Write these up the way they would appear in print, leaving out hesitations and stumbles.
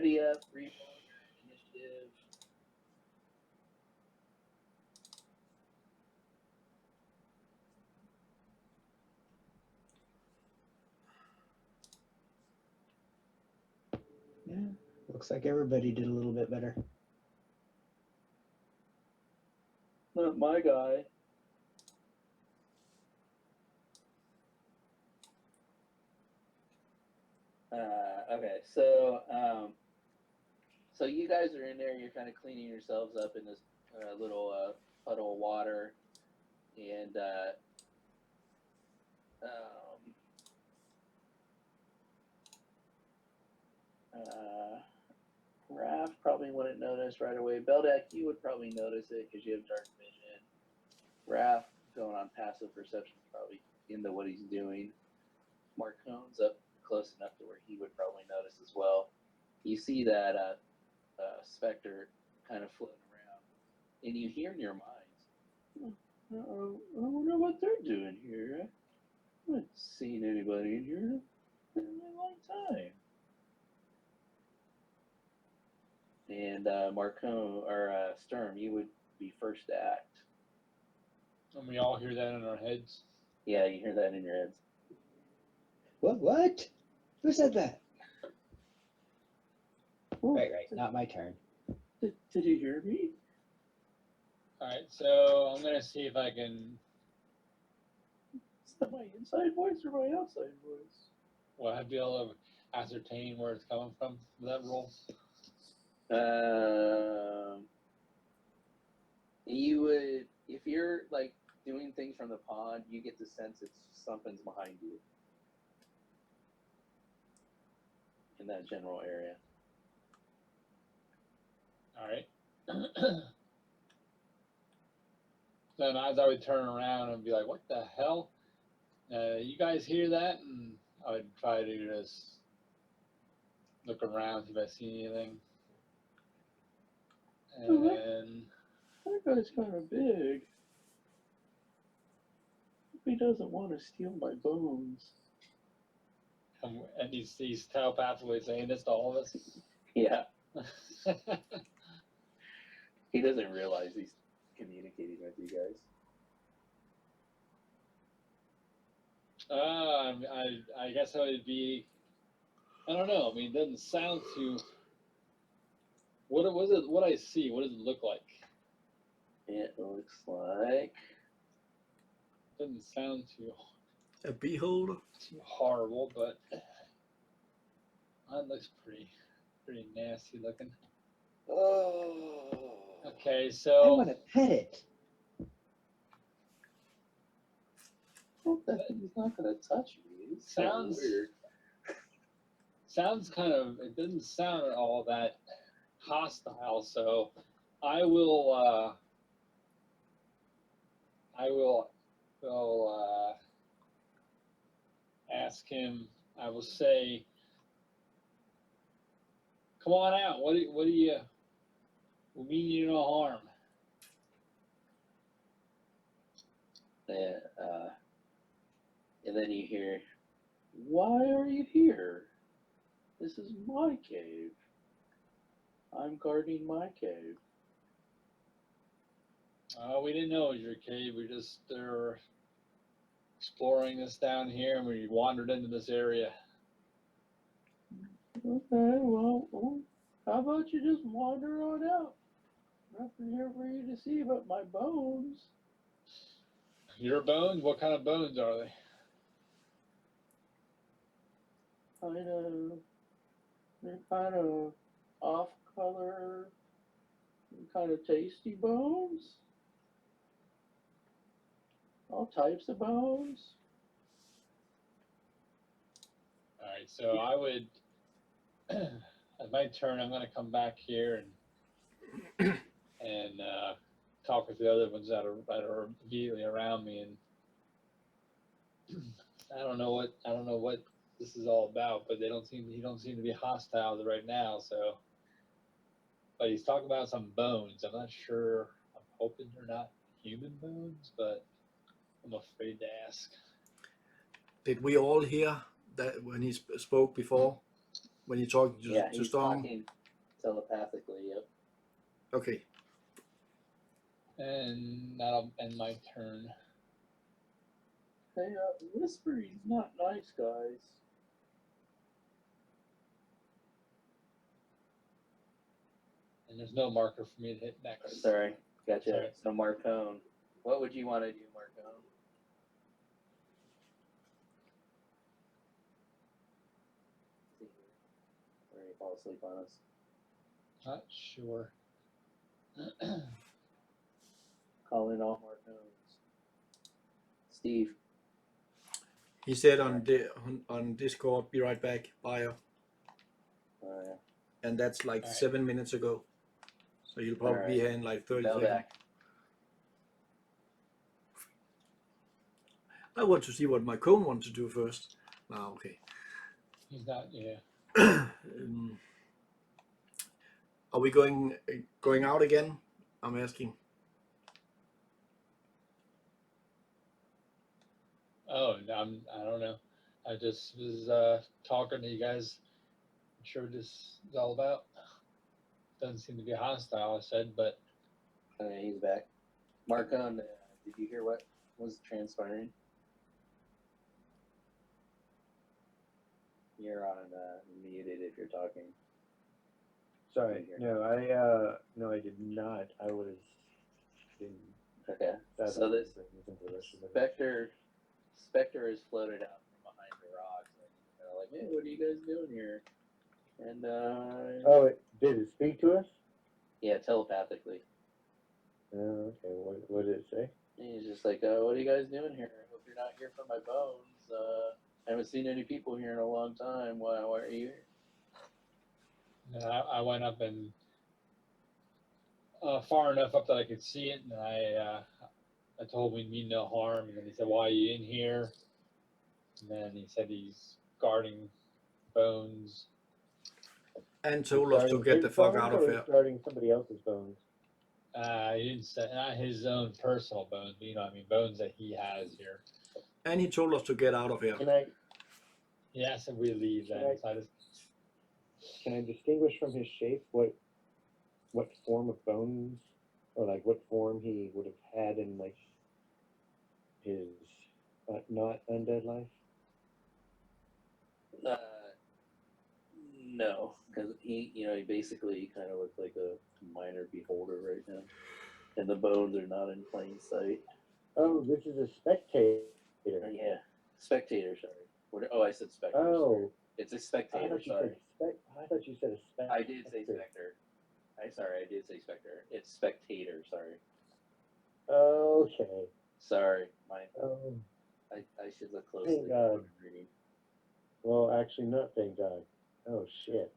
ready up, reroll your initiative. Yeah, looks like everybody did a little bit better. Not my guy. Okay, so you guys are in there. You're kind of cleaning yourselves up in this little puddle of water, and Raph probably wouldn't notice right away. Beldak, you would probably notice it because you have dark vision. Raph, going on passive perception, probably into what he's doing. Marcone's up close enough to where he would probably notice as well. You see that specter kind of floating around, and you hear in your minds, I wonder what they're doing here. I haven't seen anybody in here in a long time. And Marcone or Sturm, you would be first to act. And we all hear that in our heads. Yeah, you hear that in your heads. What? Who said that? Ooh, Right, not my turn. Did you hear me? Alright, so I'm gonna see if I can. Is that my inside voice or my outside voice? Well, I'd be able to ascertain where it's coming from for that roll. You would, if you're like doing things from the pond, you get the sense it's something's behind you in that general area. Alright. Then as I would turn around and be like, what the hell? You guys hear that? And I would try to just look around, see if I see anything. And That guy's kind of big. He doesn't want to steal my bones. and he's telepathically saying this to all of us. Yeah. He doesn't realize he's communicating with you guys. I guess I would be. I don't know. I mean, it doesn't sound too. What was it? What I see? What does it look like? It looks like. Doesn't sound too A beholder. too horrible, but that looks pretty nasty looking. Oh. Okay, I so want to pet it. Hope that thing's not gonna touch me. It's Sounds- weird. sounds kind of. It doesn't sound at all that hostile. So I will. Ask him. I will say, "Come on out. What do you? We mean you no harm." Yeah, and then you hear, "Why are you here? This is my cave. I'm guarding my cave." We didn't know it was your cave. We just were exploring this down here, and we wandered into this area. Okay, well, how about you just wander on out? Nothing here for you to see but my bones. Your bones? What kind of bones are they? They're kind of off-color, kind of tasty bones. All types of bones. All right, so I would, at my turn, I'm going to come back here and talk with the other ones that are immediately around me, and I don't know what this is all about, but he don't seem to be hostile right now. So, but he's talking about some bones. I'm not sure. I'm hoping they're not human bones, but I'm afraid to ask. Did we all hear that when he spoke before? when you talk Yeah, to he's Storm? talking telepathically. Yep. Okay. And that'll end my turn. Hey, whispering's not nice, guys. And there's no marker for me to hit next. Sorry, gotcha. Sorry. So Marcone, what would you want to do, Marcone? Or you fall asleep on us? Not sure. Calling all Marcones. Steve. He said on Discord, "Be right back, bio," Yeah. and that's like Alright. 7 minutes ago. So you'll probably be Alright. here in like 30 seconds. Beldak. I want to see what my cone wants to do first. Ah, okay. He's not, yeah. Are we going out again? I'm asking. Oh, I don't know. I just was talking to you guys. I'm sure what this is all about. Doesn't seem to be hostile, I said, but Okay, he's back. Marcone, did you hear what was transpiring? You're on muted if you're talking. Sorry, no, I did not. I was in. Okay. That's So this listen to the rest of it. Spectre is floated out from behind the rocks, and they're like, "Hey, what are you guys doing here?" And Oh, did it speak to us? yeah, telepathically. Oh, okay. What did it say? And he's just like, "What are you guys doing here? I hope you're not here for my bones. I haven't seen any people here in a long time. Why are you here?" and I went up and far enough up that I could see it, and I told him we mean no harm. And then he said, "Why are you in here?" And then he said he's guarding Bones. And told us to get the fuck out of here. Guarding somebody else's bones. He didn't say not his own personal bones, but you know, what I mean, bones that he has here. And he told us to get out of here. He asked if we leave then. So I just, Can I distinguish from his shape what form of bones, or like what form he would have had in like his not undead life? No, because he basically kind of looks like a minor beholder right now, and the bones are not in plain sight. Oh, this is a spectator. Yeah, spectator. Sorry. I said specter. Oh, sorry. It's a spectator. Sorry. I thought you said a spectator. I did say specter. I did say specter. It's spectator. Sorry. Okay. Sorry. Oh, I should look closely. thank God. Well, actually, not thank God. Oh shit.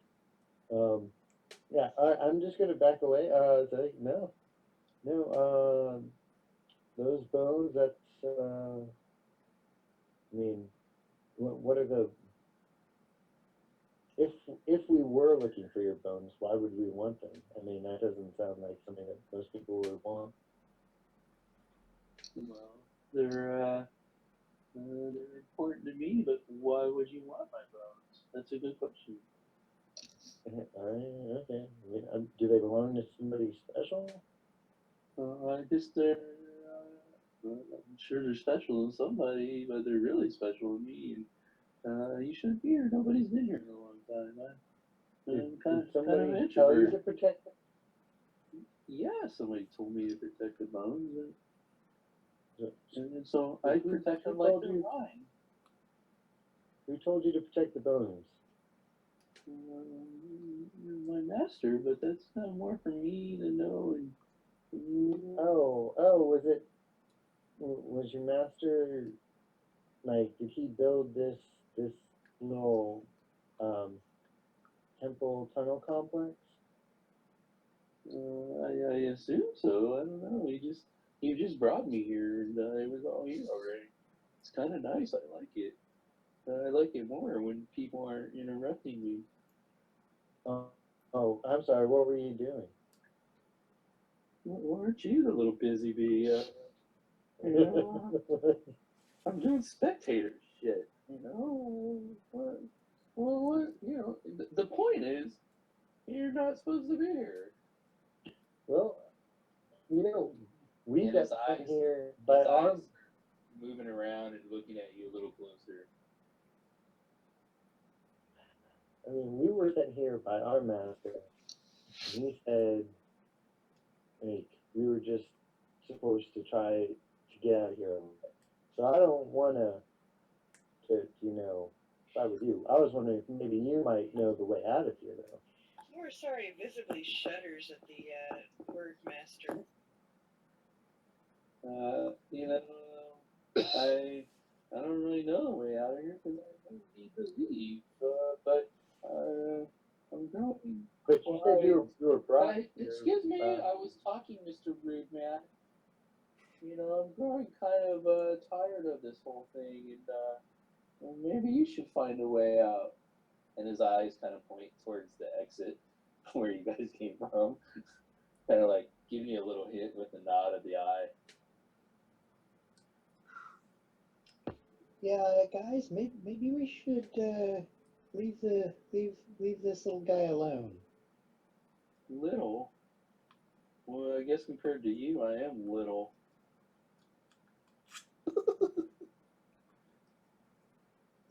Yeah, I'm just gonna back away. No, those bones. That's. I mean, what are the? If we were looking for your bones, why would we want them? I mean, that doesn't sound like something that most people would want. Well, they're important to me, but why would you want my bones? That's a good question. All right, okay. I mean, do they belong to somebody special? I guess I'm sure they're special to somebody, but they're really special to me. And you shouldn't be here. Nobody's been here in a long time. I'm kind of Somebody tell you introvert. to protect them? Yeah, somebody told me to protect the bones, So- and so I protect them like they're mine. Who told you to protect the bones? My master, but that's kind of more for me to know. Was your master like? Did he build this little temple tunnel complex? I assume so. I don't know. He just brought me here, and it was all here already. It's kind of nice. I like it. I like it more when people aren't interrupting me. Oh, I'm sorry. What were you doing? Aren't you the little busy bee? I'm doing spectator shit. Well, what, the point is, you're not supposed to be here. Well, we And got his sent eyes- here His by eyes our. are moving around and looking at you a little closer. I mean, we were sent here by our master. And he said, like, we were just supposed to try to get out of here a little bit. So I don't want to, if I was you, I was wondering if maybe you might know the way out of here, though. We're sorry, visibly shudders at the word master. I don't really know the way out of here because I don't need to leave. But I'm going. But you said you were brought here. Excuse me, I was talking, Mr. Rude Man. I'm growing kind of tired of this whole thing, and well, maybe you should find a way out. And his eyes kind of point towards the exit where you guys came from, kind of like giving you a little hint with a nod of the eye. Yeah, guys, maybe we should leave this little guy alone. Little? Well, I guess compared to you, I am little.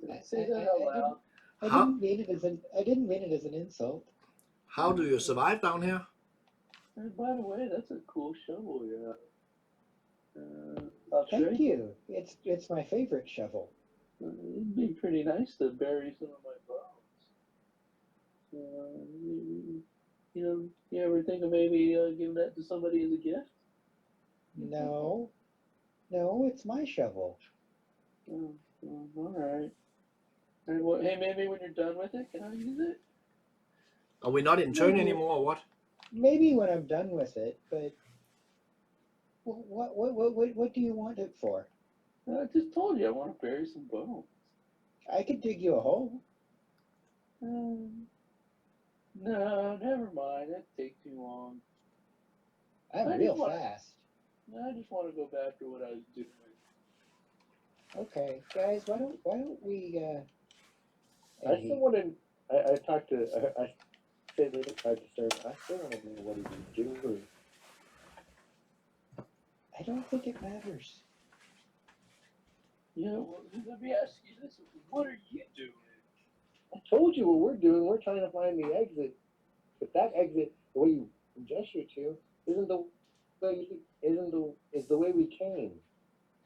Did I say that out loud? I How- didn't mean it as an insult. How do you survive down here? And by the way, that's a cool shovel you have. I'll Thank trade. you. It's my favorite shovel. It'd be pretty nice to bury some of my bones. You ever think of maybe giving that to somebody as a gift? No, it's my shovel. Oh, all right. And hey, maybe when you're done with it, can I use it? Are we not in turn Maybe. anymore or what? Maybe when I'm done with it, but what do you want it for? I just told you I want to bury some bones. I could dig you a hole. No, never mind. That'd take too long. I'm I real just wanna- fast. I just want to go back to what I was doing. Okay, guys, why don't we? I still want to. I talked to. I said that I tried to serve. I still want to know what he was doing. I don't think it matters. Let me ask you this: what are you doing? I told you what we're doing. We're trying to find the exit. But that exit, the way you gesture to, isn't the way is the way we came.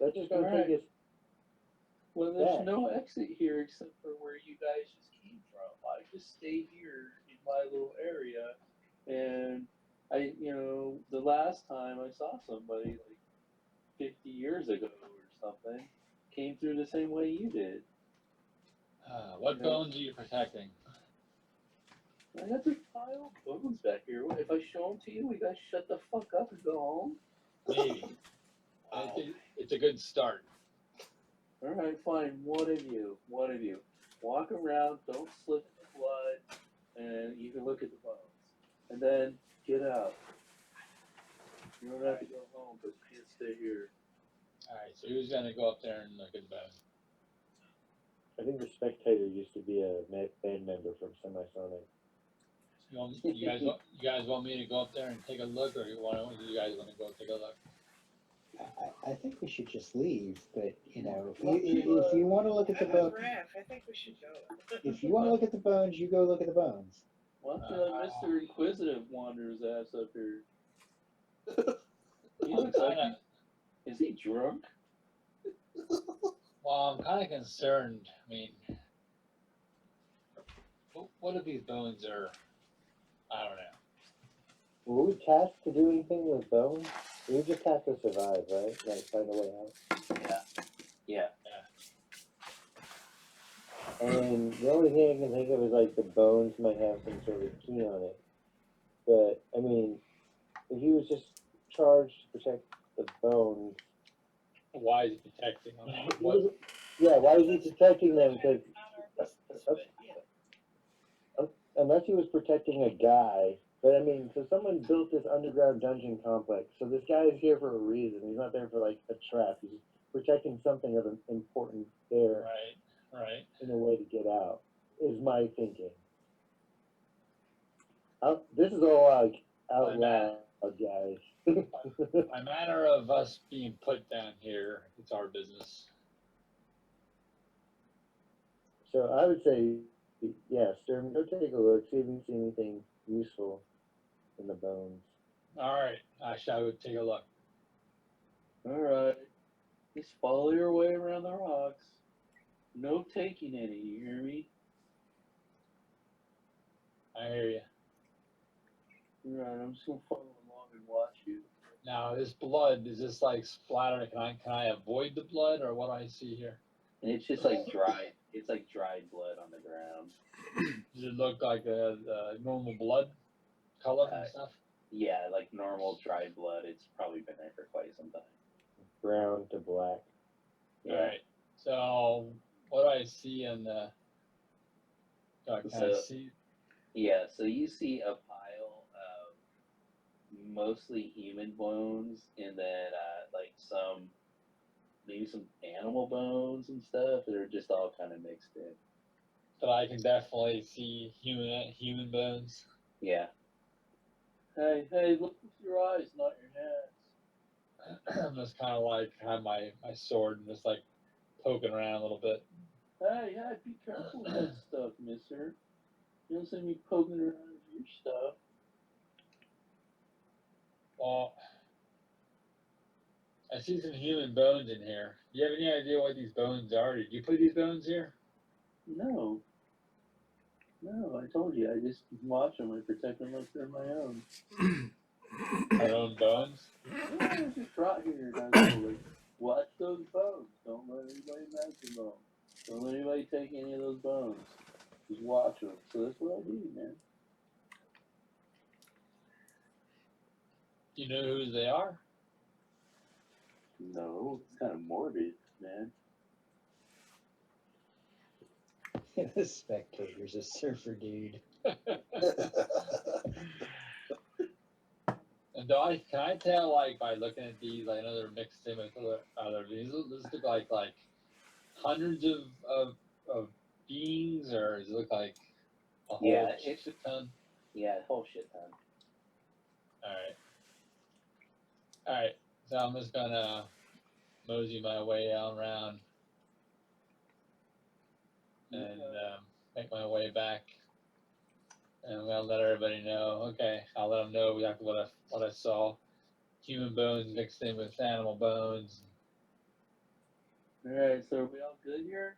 That's just gonna Alright. take us. Well, there's Back. no exit here except for where you guys just came from. I just stay here in my little area, and the last time I saw somebody like 50 years ago or something came through the same way you did. What Yeah. bones are you protecting? I got this pile of bones back here. If I show them to you, you guys shut the fuck up and go home. Maybe. It's a good start. All right, fine. One of you, walk around. Don't slip in the blood, and you can look at the bones, and then get out. You don't have to go home, but you can't stay here. Alright, so who's gonna go up there and look at the bones? I think the spectator used to be a band member from Semisonic. You guys want me to go up there and take a look, or you guys want to go take a look? I think we should just leave, but if Well, you want to look at the bones, Raph, I think we should go. if you want to look at the bones, you go look at the bones. Why don't you let Mr. Inquisitive wander his ass up here? He looks like is he drunk? Well, I'm kind of concerned. I mean, what if these bones are? I don't know. Were we tasked to do anything with bones? We were just tasked to survive, right? Like find a way out. Yeah. And the only thing I can think of is like the bones might have some sort of key on it. But I mean, if he was just charged to protect the bones, Why is he protecting them? he wasn't- yeah, why was he protecting them? Because Not our business, but yeah. unless he was protecting a guy, but I mean, so someone built this underground dungeon complex. So this guy is here for a reason. He's not there for like a trap. He's protecting something of importance there Right. in a way to get out. Is my I thinking? This is all like out loud, guys. By matter of us being put down here, it's our business. So I would say, yeah, Sturm, go take a look, see if you see anything useful in the bones. All right, I shall go take a look. Alright. Just follow your way around the rocks. No taking any, you hear me? I hear you. Alright, I'm just gonna follow along and watch you. Now, this blood, is this like splattering? Can I avoid the blood, or what do I see here? And it's just like dried, it's like dried blood on the ground. Does it look like a normal blood color and stuff? Yeah, like normal dried blood. It's probably been there for quite some time. Brown to black. Yeah. All right. So, what do I see in the? Can I So- see? Yeah, so you see a pile of mostly human bones and then like maybe some animal bones and stuff that are just all kind of mixed in. But I can definitely see human bones. Yeah. Hey, look with your eyes, not your hands. I'm just kind of like have my sword and just like poking around a little bit. Hey, be careful with that stuff, mister. You don't see me poking around with your stuff. Well, I see some human bones in here. Do you have any idea what these bones are? Did you put these bones here? No, I told you, I just watch them and protect them like they're my own. Our own bones? Yeah, I just brought here, guys. Watch those bones. Don't let anybody mess with them. Don't let anybody take any of those bones. Just watch them. So that's what I do, man. Do you know whose they are? No, it's kind of morbid, man. The spectator's a surfer dude. And can I tell like by looking at these? I know they're mixed in with other. These look like hundreds of beings, or does it look like a whole Yeah, shit ton? Yeah, whole shit ton. All right. So I'm just gonna mosey my way around and make my way back, and I'm gonna let everybody know. Okay, I'll let them know exactly what I saw. Human bones mixed in with animal bones. Alright, so are we all good here?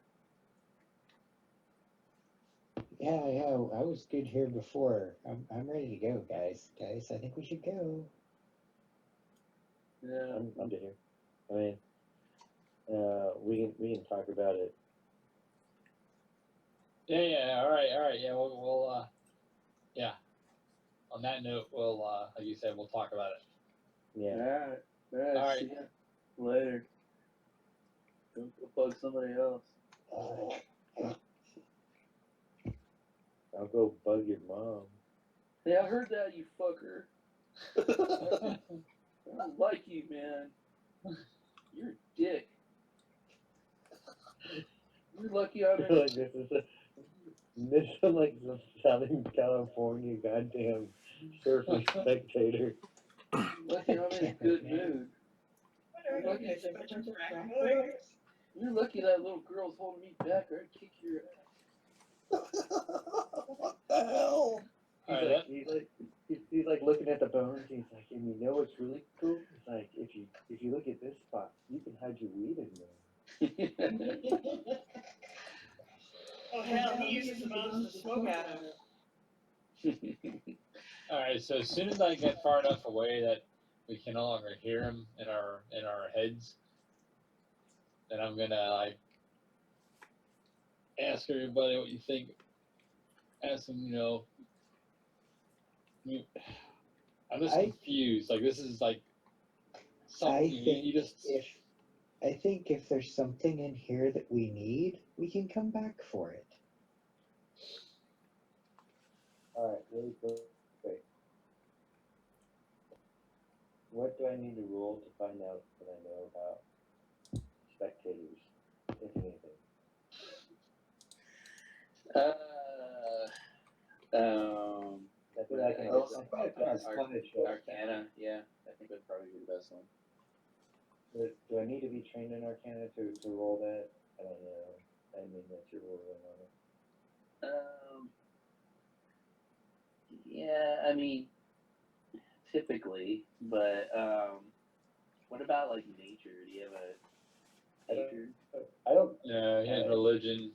Yeah, I was good here before. I'm ready to go, guys. I think we should go. Yeah. I'm good here. I mean, we can talk about it. Yeah. All right. Yeah, we'll yeah. On that note, we'll like you said, we'll talk about it. Yeah. Alright, Alright. see ya later. Go bug somebody else. I'll go bug your mom. Hey, I heard that, you fucker. I don't like you, man. You're a dick. You're lucky I'm in. Like this is like some Southern California goddamn surfer spectator. Lucky I'm in a good mood. What are you guys, a bunch of frat boys? You're lucky that little girl's holding me back, or I'd kick your ass. What the hell? Alright, He's like looking at the bones. He's like, and you know what's really cool? It's like if you look at this spot, you can hide your weed in there. Oh hell, he uses the bones to smoke out of. Alright, so as soon as I get far enough away that we can no longer hear him in our heads, then I'm gonna like ask everybody what you think. Ask them, I'm just confused. Like this is like something I think if there's something in here that we need, we can come back for it. All right, really quick. What do I need to roll to find out what I know about spectators, if anything? feel like I I guess feel like that's footage of- Arcana, yeah, I think would probably be the best one. Do I need to be trained in Arcana to roll that? I don't know. I mean, that's your rolling on it. Yeah, I mean, typically, but what about like nature? Do you have a nature? I don't. Yeah, he had religion,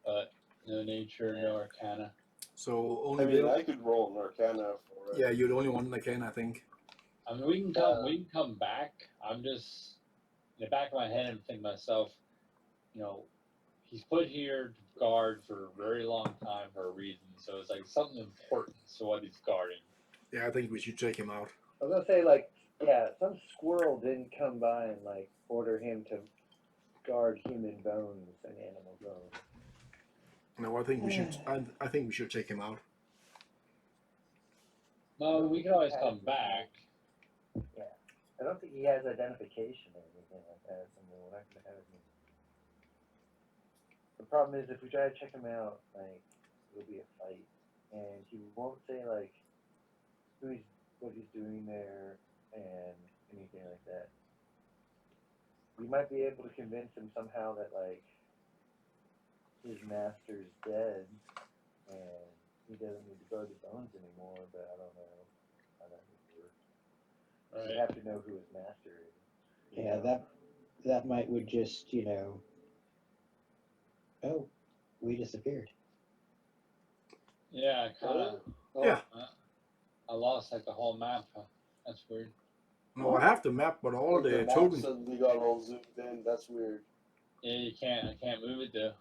but no nature, no arcana. So I only mean, Bill. I could roll an Arcana for it. Yeah, you're the only one that can, I think. I mean, we can come back. I'm just in the back of my head. I'm thinking to myself, you know, he's put here to guard for a very long time for a reason. So it's like something important. So what he's guarding. Yeah, I think we should check him out. I was gonna say like, yeah, some squirrel didn't come by and like order him to guard human bones and animal bones. No, I think we should. I think we should check him out. No, we can always come back. I don't think he has identification or anything like that. I mean, we're not gonna have him. The problem is if we try to check him out, like it'll be a fight, and he won't say like what he's doing there and anything like that. We might be able to convince him somehow that like his master's dead and he doesn't need to guard the bones anymore, but I don't know how that would work. Right. You have to know who his master is. you Yeah, know? that would just, you know, oh, we disappeared. Yeah, kind of. Oh, Yeah. I lost like the whole map. That's weird. No, I have the map, but all the map tokens. suddenly got all zoomed in. That's weird. Yeah, you can't. I can't move it though.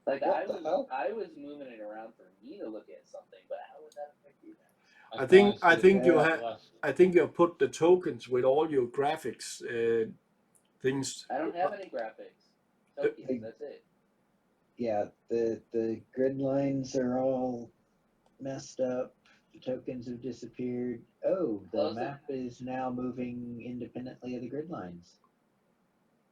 Like What the hell? I was moving it around for me to look at something, but how would that affect you guys? I think- can only I see think the you top have- left. I think you put the tokens with all your graphics things. I don't have any graphics. Tokens, that's it. Yeah, the grid lines are all messed up. The tokens have disappeared. Oh, the Close it. map is now moving independently of the grid lines.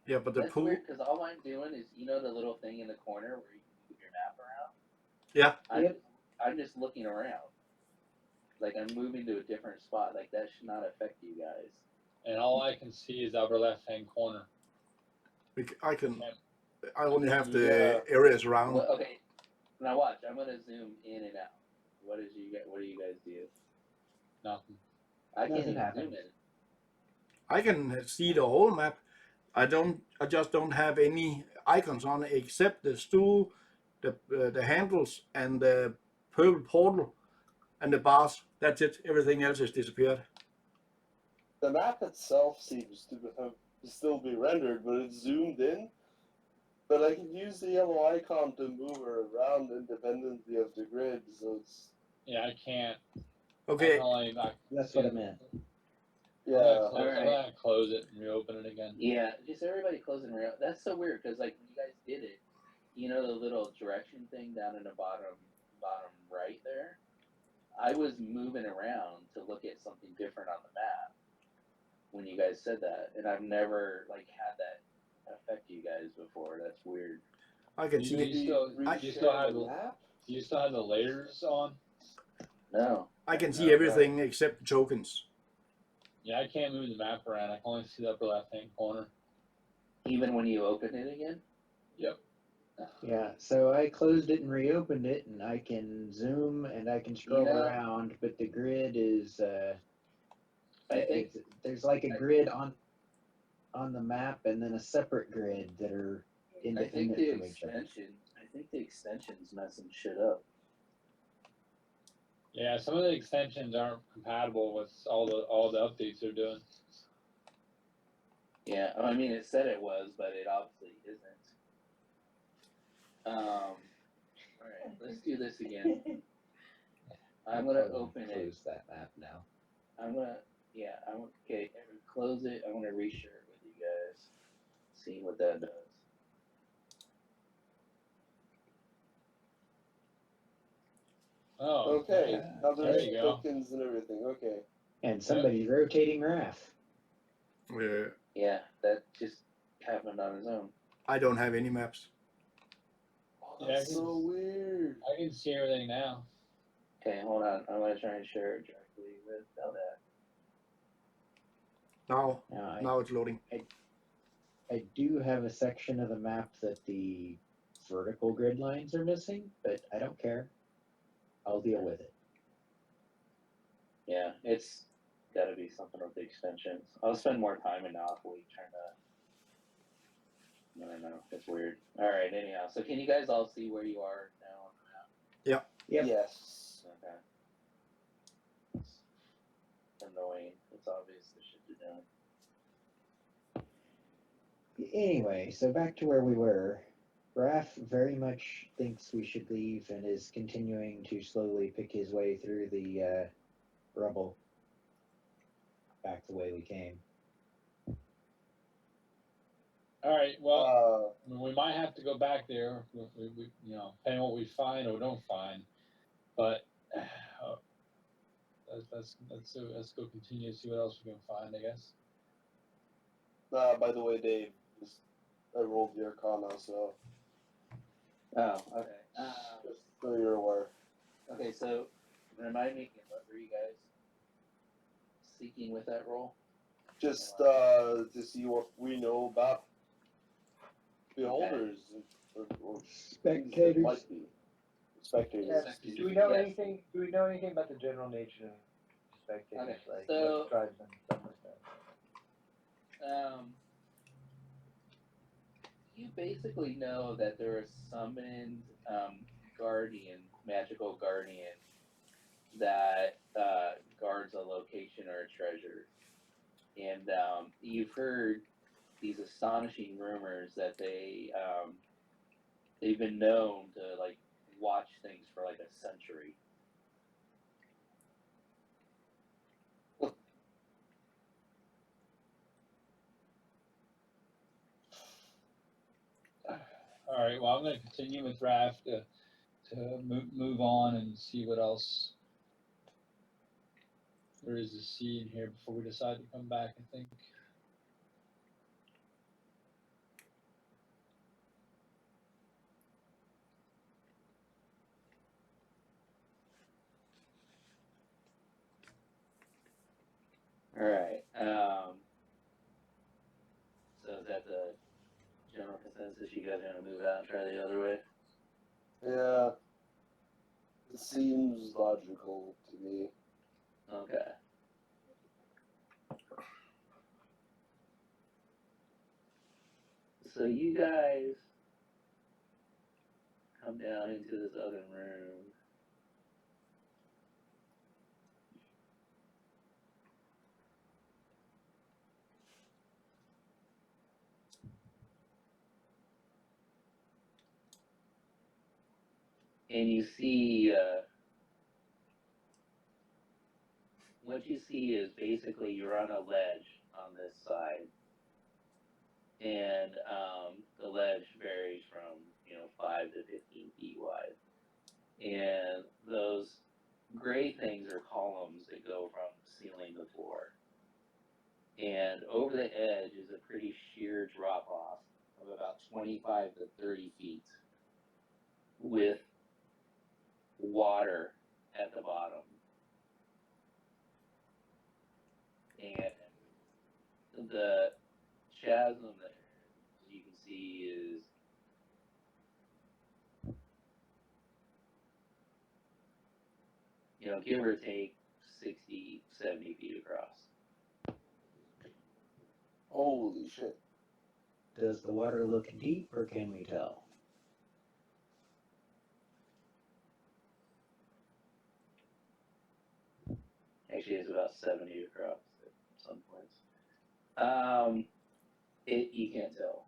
Yeah, but the That's pool. weird because all I'm doing is, you know, the little thing in the corner where you can move your map around. Yeah. I'm just looking around. Like I'm moving to a different spot. Like that should not affect you guys. And all I can see is the upper left hand corner. I can. I only have the Yeah. areas around. Well, okay, now watch. I'm gonna zoom in and out. What do you guys do? Nothing. I can't Nothing even happens. zoom in. I can see the whole map. I just don't have any icons on it except the stool, the handles, and the purple portal, and the bars. That's it. Everything else has disappeared. The map itself seems to have still be rendered, but it's zoomed in. But I can use the yellow icon to move her around independently of the grid, so it's Yeah, I can't. Okay. That's what I meant. yeah. I'm gonna close it and reopen it again. Yeah, just everybody closing around. That's so weird because like when you guys did it, you know the little direction thing down in the bottom right there. I was moving around to look at something different on the map when you guys said that, and I've never like had that affect you guys before. That's weird. I can You see. maybe- still- Reshare you still have the the- map? Do you still have the layers on? No. I can see everything except the tokens. Yeah, I can't move the map around. I can only see the upper left hand corner. Even when you open it again? Yep. Yeah, so I closed it and reopened it, and I can zoom and I can scroll Yeah. around, but the grid is I think there's like a grid on the map and then a separate grid that are I think independent the from each other. extension's messing shit up. Yeah, some of the extensions aren't compatible with all the updates they're doing. Yeah, I mean it said it was, but it obviously isn't. Alright, let's do this again. I'm gonna open it. Close that map now. Okay, close it. I'm gonna reshare it with you guys. See what that does. Oh, Okay, nice. now There there's you go. tokens and everything. Okay. And somebody's rotating Raph. Yeah, that just happened on its own. I don't have any maps. Yeah, I That's can, so weird. I can see everything now. Okay, hold on. I'm gonna try and share it directly with Beldak. Now, Now, now it's loading. I do have a section of the map that the vertical grid lines are missing, but I don't care. I'll deal with it. Yeah, it's gotta be something with the extensions. I'll spend more time in Alpha-Week trying to. I don't know. It's weird. All right. Anyhow, so can you guys all see where you are now on the map? Yep. Yes. Okay. It's annoying. It's obvious the shit you're doing. Anyway, so back to where we were. Raph very much thinks we should leave and is continuing to slowly pick his way through the rubble back the way we came. All right, well, Uh, we might have to go back there, we you know, depending on what we find or don't find, but let's go continue to see what else we can find, I guess. by the way, Dave, I rolled the Arcana, so Oh, okay. just so you're aware. Okay, so remind me again, what were you guys seeking with that roll? Just to see what we know about beholders or things that Spectators. might be spectators. Yes. Yes. Do we know Yes. anything? Do we know anything about the general nature of spectators, Okay, like so- what drives them, stuff like that? You basically know that there are summoned guardian, magical guardian, that guards a location or a treasure. And you've heard these astonishing rumors that they've been known to like watch things for like a century. All right, well, I'm gonna continue with Raph to move on and see what else there is to see in here before we decide to come back, I think. All right. So is that the general consensus? You guys are gonna move out and try the other way? Yeah, it seems logical to me. Okay. So you guys come down into this other room. And you see, what you see is basically you're on a ledge on this side. And the ledge varies from, 5 to 15 feet wide. And those gray things are columns that go from ceiling to floor. And over the edge is a pretty sheer drop off of about 25 to 30 feet with water at the bottom. And the chasm there, as you can see, is give or take 60, 70 feet across. Holy shit. Does the water look deep, or can we tell? Actually, it's about 70 across at some points. You can't tell.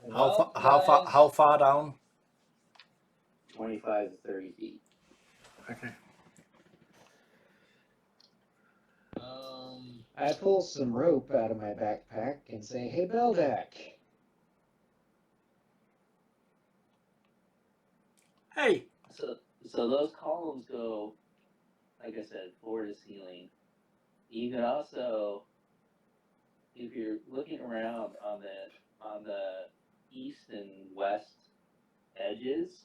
Well, How far down? 25 to 30 feet. Okay. I pull some rope out of my backpack and say, "Hey, Beldak." Hey, So those columns go, like I said, floor to ceiling. You can also, if you're looking around on the east and west edges,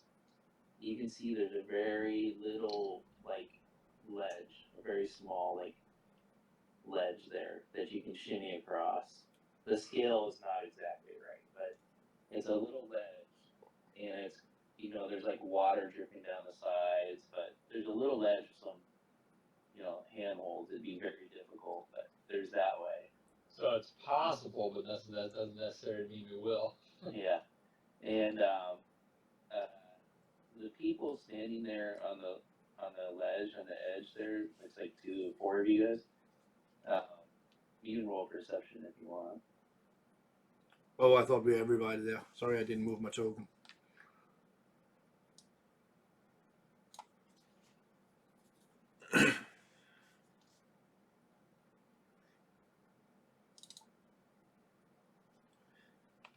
you can see there's a very little like ledge, a very small like ledge there that you can shimmy across. The scale is not exactly right, but it's a little ledge, and it's there's like water dripping down the sides, but there's a little ledge with some handholds. It'd be very difficult, but there's that way. So it's possible, but that doesn't necessarily mean we will. Yeah, and the people standing there on the ledge on the edge there, it's like 4 of you guys. You can roll perception if you want. Oh, I thought we were everybody there. Sorry, I didn't move my token.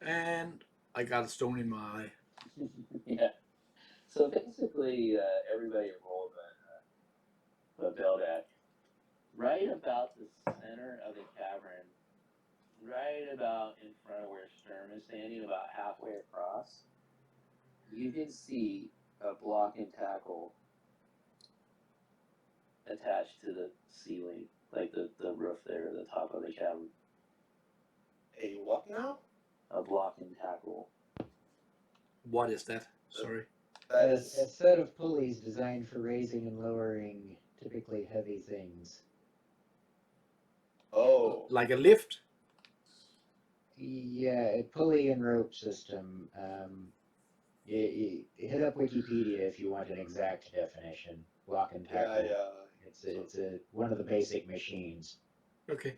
And I got a stone in my eye. Yeah. So basically, everybody rolled a Beldak. Right about the center of the cavern, right about in front of where Sturm is standing, about halfway across, you can see a block and tackle attached to the ceiling, like the roof there, the top of the cavern. A what now? A block and tackle. What is that? Sorry. That A is. set of pulleys designed for raising and lowering typically heavy things. Oh. Like a lift? Yeah, a pulley and rope system. You hit up Wikipedia if you want an exact definition. Block and tackle. Yeah. It's one of the basic machines. Okay.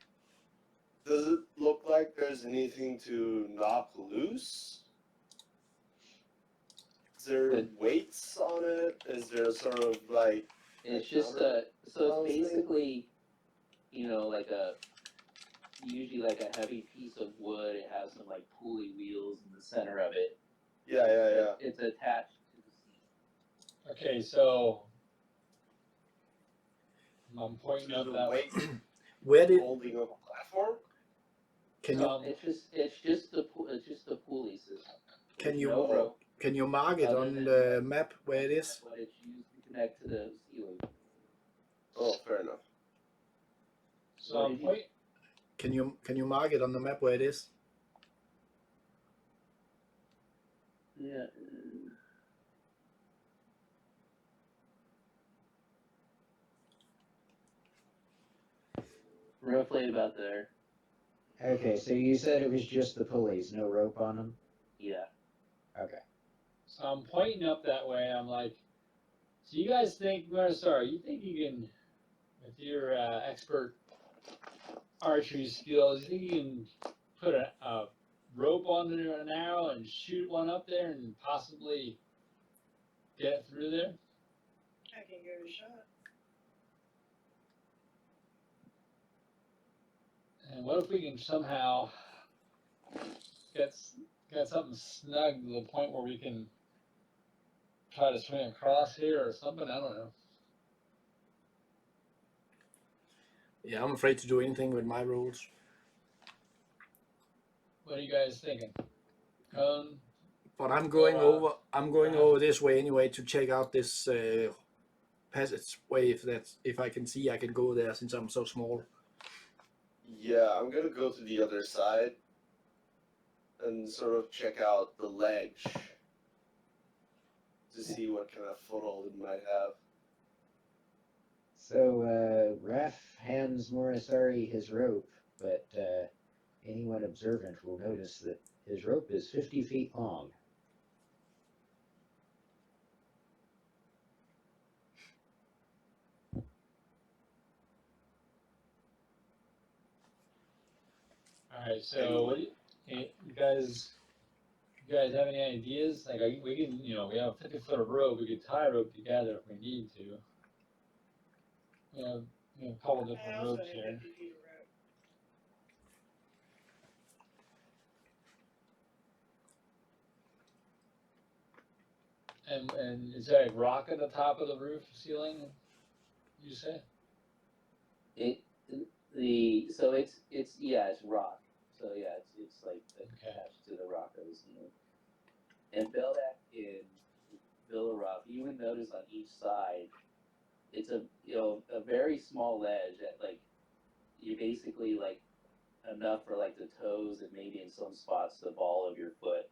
Does it look like there's anything to knock loose? Is there Good. weights on it? Is there sort of like It's just counter so it's basically, like usually like a heavy piece of wood. It has some like pulley wheels in the center of it. yeah. It's attached to the seat. Okay, so I'm pointing To out the that weight Where did holding of a platform? can you It's just the pulley system. Can There's you- no rope can you mark it Other on than the that- map where it is? but it's used to connect to the ceiling. Oh, fair enough. so I'm point, Can you mark it on the map where it is? Yeah. Roughly about there. Okay, so you said it was just the pulleys, no rope on them? Yeah. Okay. so I'm pointing up that way. I'm like, so you guys think, sorry, you think you can, with your expert archery skills, you think you can put a rope on an arrow and shoot one up there and possibly get through there? I can give it a shot. And what if we can somehow get something snug to the point where we can try to swing across here or something? I don't know. Yeah, I'm afraid to do anything with my rolls. What are you guys thinking? Cone? But I'm going over this way anyway to check out this passageway. If I can see, I can go there since I'm so small. Yeah, I'm gonna go to the other side and sort of check out the ledge to see what kind of foothold it might have. So, Raph hands Morisari his rope, but anyone observant will notice that his rope is 50 feet long. All right, so what do you guys have any ideas? Like we can, we have a 50-foot of rope. We could tie a rope together if we need to. We have a couple I different also ropes have here. 50 feet of rope. And is there a rock at the top of the roof ceiling? You say? It's rock. So yeah, it's like attached to the rock of the ceiling. And Beldak in Villa Rock, you would notice on each side, it's a a very small ledge that like you basically like enough for like the toes and maybe in some spots the ball of your foot.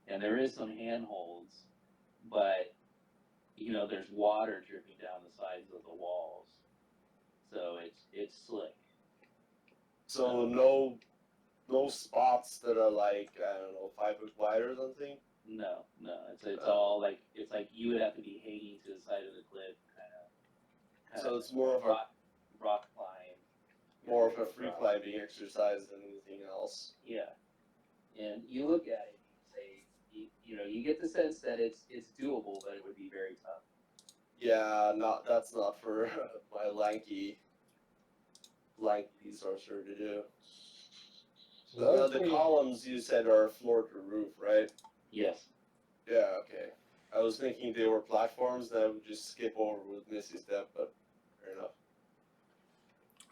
And there is some handholds, but there's water dripping down the sides of the walls, so it's slick. So no spots that are like, I don't know, 5 foot wide or something. No, it's all like it's like you would have to be hanging to the side of the cliff, kind So of it's more of a rock climb. free climbing exercise than anything else. Yeah, and you look at it, and you say, you get the sense that it's doable, but it would be very tough. Yeah, that's not for my lanky sorcerer to do. So The columns you said are floor to roof, right? Yes. Yeah, okay. I was thinking they were platforms that I would just skip over with Missy Step, but fair enough.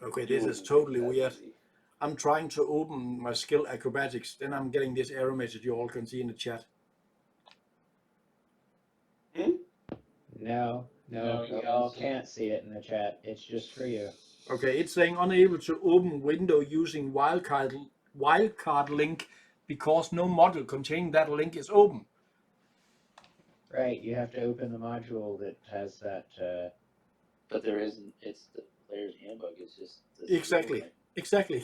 Okay, You this is wouldn't pick totally that weird. easy. I'm trying to open my skill acrobatics, then I'm getting this error message you all can see in the chat. No, No, we all can't see it in the chat. It's just for you. Okay, it's saying unable to open window using wildcard link because no module containing that link is open. Right, you have to open the module that has that. But there isn't. It's the player's handbook. It's just Exactly. Exactly.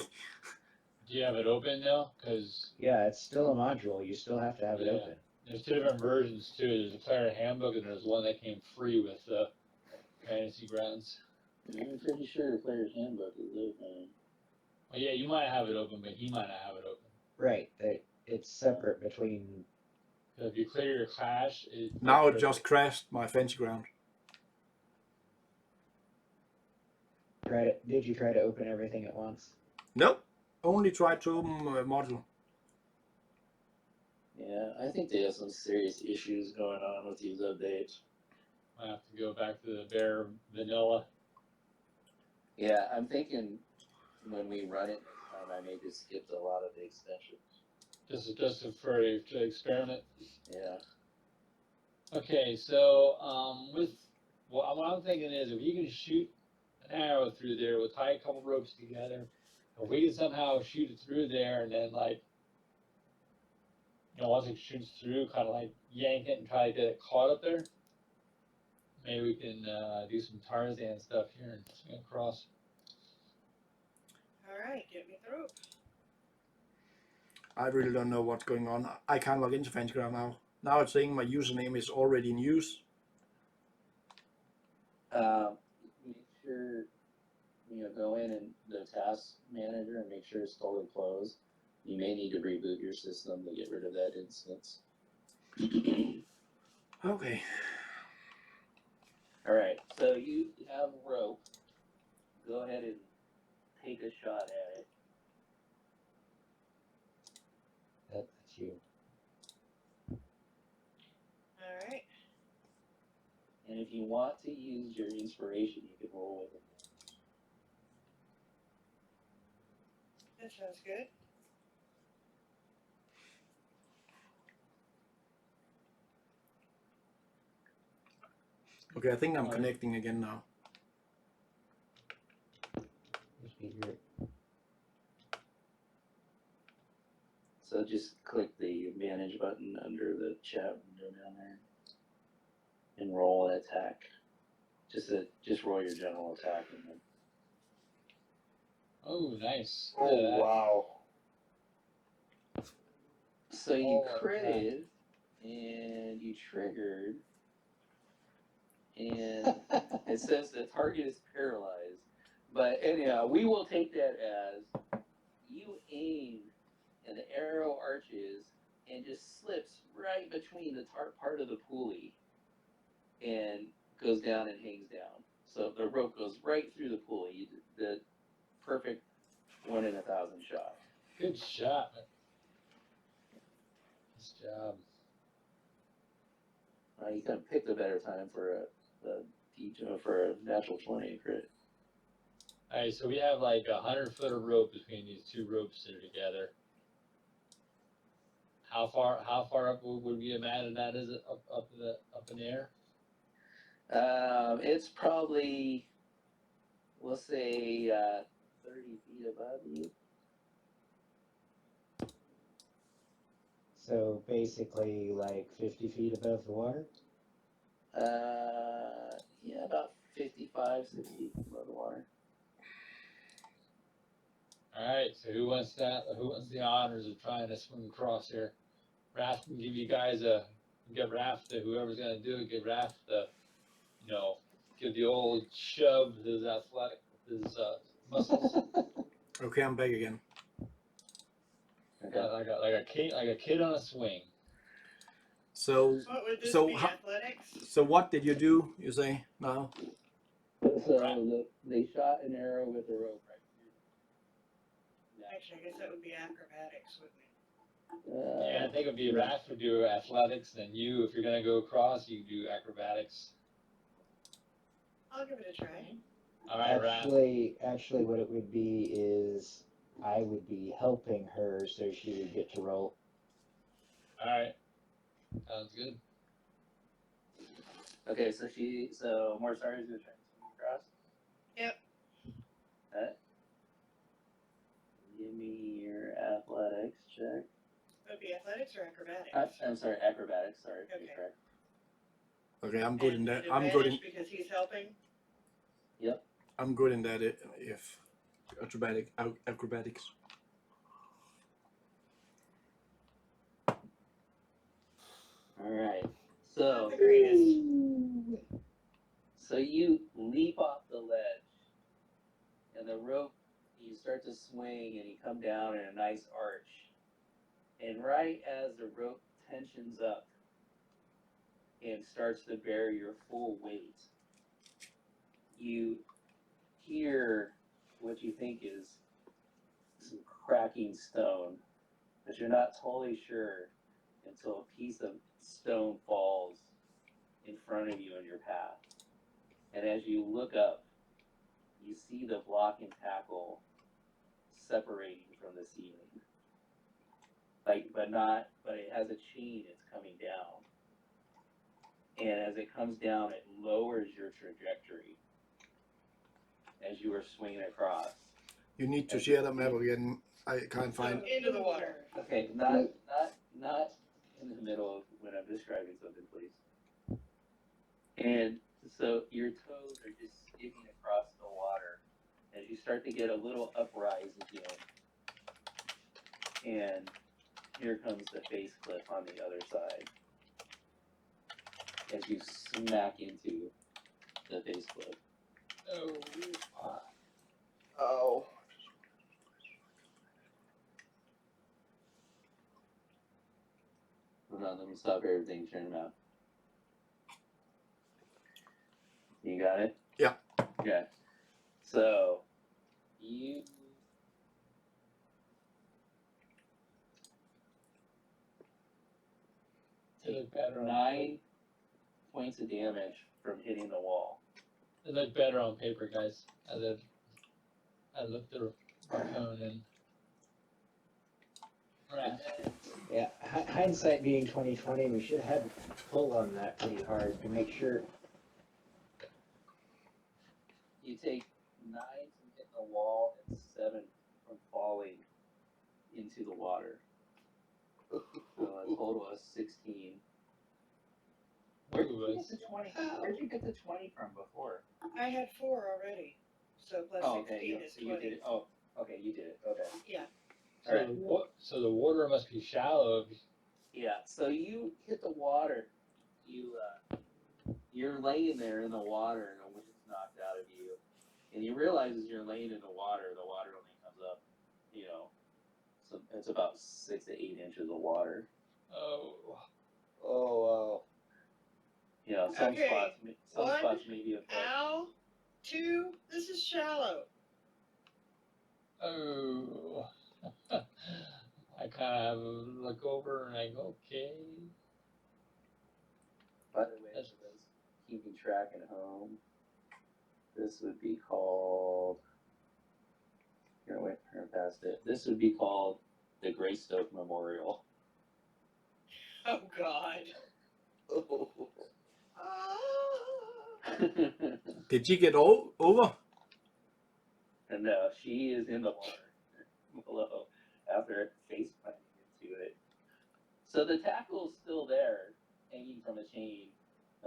do you have it open now? Because Yeah, it's still a module. You still have to have it Yeah. open. there's two different versions too. There's a player handbook and there's one that came free with Fantasy Grounds. I'm pretty sure the player's handbook is open. Well, yeah, you might have it open, but he might not have it open. Right, it's separate between. So if you clear your cache, Now it just crashed my fancy ground. Did you try to open everything at once? Nope. Only tried to open a module. Yeah, I think they have some serious issues going on with these updates. I have to go back to the bare vanilla. Yeah, I'm thinking when we run it next time, I may just skip a lot of the extensions. Just for to experiment. Yeah. Okay, so what I'm thinking is if you can shoot an arrow through there, we'll tie a couple ropes together. If we can somehow shoot it through there and then once it shoots through, kind of like yank it and try to get it caught up there. Maybe we can do some Tarzan stuff here and swing across. Alright, get me through. I really don't know what's going on. I can't log into fancy ground now. Now it's saying my username is already in use. Make sure go in the task manager and make sure it's totally closed. You may need to reboot your system to get rid of that instance. Okay. All right, so you have rope. Go ahead and take a shot at it. That's you. Alright. And if you want to use your inspiration, you can roll with it. That sounds good. Okay, I think I'm connecting again now. So just click the manage button under the chat window down there and roll an attack. Just roll your general attack and then. Oh, nice. Oh, wow. So you critted and you triggered, and it says the target is paralyzed. But anyhow, we will take that as you aim and the arrow arches and just slips right between the part of the pulley and goes down and hangs down. So the rope goes right through the pulley. The perfect 1 in 1,000 shot. Good shot. Nice job. You could have picked a better time for a natural 20 crit. Alright, so we have like 100 foot of rope between these two ropes that are together. How far up would we imagine that is up in the air? It's probably, we'll say, 30 feet above you. So basically like 50 feet above the water? Yeah, about 55, 60 feet above the water. All right. So who wants that? Who wants the honors of trying to swim across here? Raph can give you guys give Raph the whoever's gonna do it. Give Raph the, give the old shove his athletic his muscles. Okay, I'm back again. Okay. Like a kid on a swing. So What would this So be, how- athletics? so what did you do? You say now? So they shot an arrow with a rope, right? Actually, I guess that would be acrobatics, wouldn't it? Yeah, I think it'd be Raph would do athletics, then you, if you're gonna go across, you do acrobatics. I'll give it a try. All right, Raph. Actually, what it would be is I would be helping her, so she would get to roll. All right. Sounds good. Okay, so Morsari's gonna try and swim across. Yep. Okay. Give me your athletics check. Would it be athletics or acrobatics? I'm sorry, acrobatics. Sorry, Okay. you're correct. Okay, I'm good in And that. an I'm good in. advantage because he's helping. I'm good in that. If acrobatics. All right. Not So, the greatest. so you leap off the ledge, and the rope. You start to swing, and you come down in a nice arch. And right as the rope tensions up and starts to bear your full weight, you hear what you think is some cracking stone, but you're not totally sure until a piece of stone falls in front of you in your path. And as you look up, you see the block and tackle separating from the ceiling. But it has a chain, it's coming down. And as it comes down, it lowers your trajectory as you are swinging across. You need to share the map again. I can't find. So into the water. Okay, not in the middle of when I'm describing something, please. And so your toes are just skipping across the water as you start to get a little uprise again. And here comes the face cliff on the other side as you smack into the face cliff. Oh. Oh. Hold on, let me stop everything, turn them out. You got it? Yeah. Okay. So, you take Better on 9 points of damage from hitting the wall. It looked better on paper, guys. I looked through my phone and. Right. Yeah, hindsight being 2020, we should have pull on that pretty hard to make sure. You take 9 from hitting the wall and 7 from falling into the water. So a total of 16. Where'd you get the 20? Where'd you get the 20 from before? I had 4 already. So plus Oh, 16 okay, is so you 20. did it. Oh, okay, you did it. Okay. Yeah. All right. So the water must be shallow. Yeah. So you hit the water. You're laying there in the water, and the wind's knocked out of you, and you realize as you're laying in the water only comes up, so it's about 6 to 8 inches of water. Oh. Oh, Some Okay, spots maybe a foot. Ow. 2, this is shallow. Oh. I kind of look over and I go, okay. By the way, for those keeping track at home, this would be called. Here, wait, turn past it. This would be called the Greystoke Memorial. Oh God. Did she get over? No, she is in the water below after it face planting into it. So the tackle's still there, hanging from a chain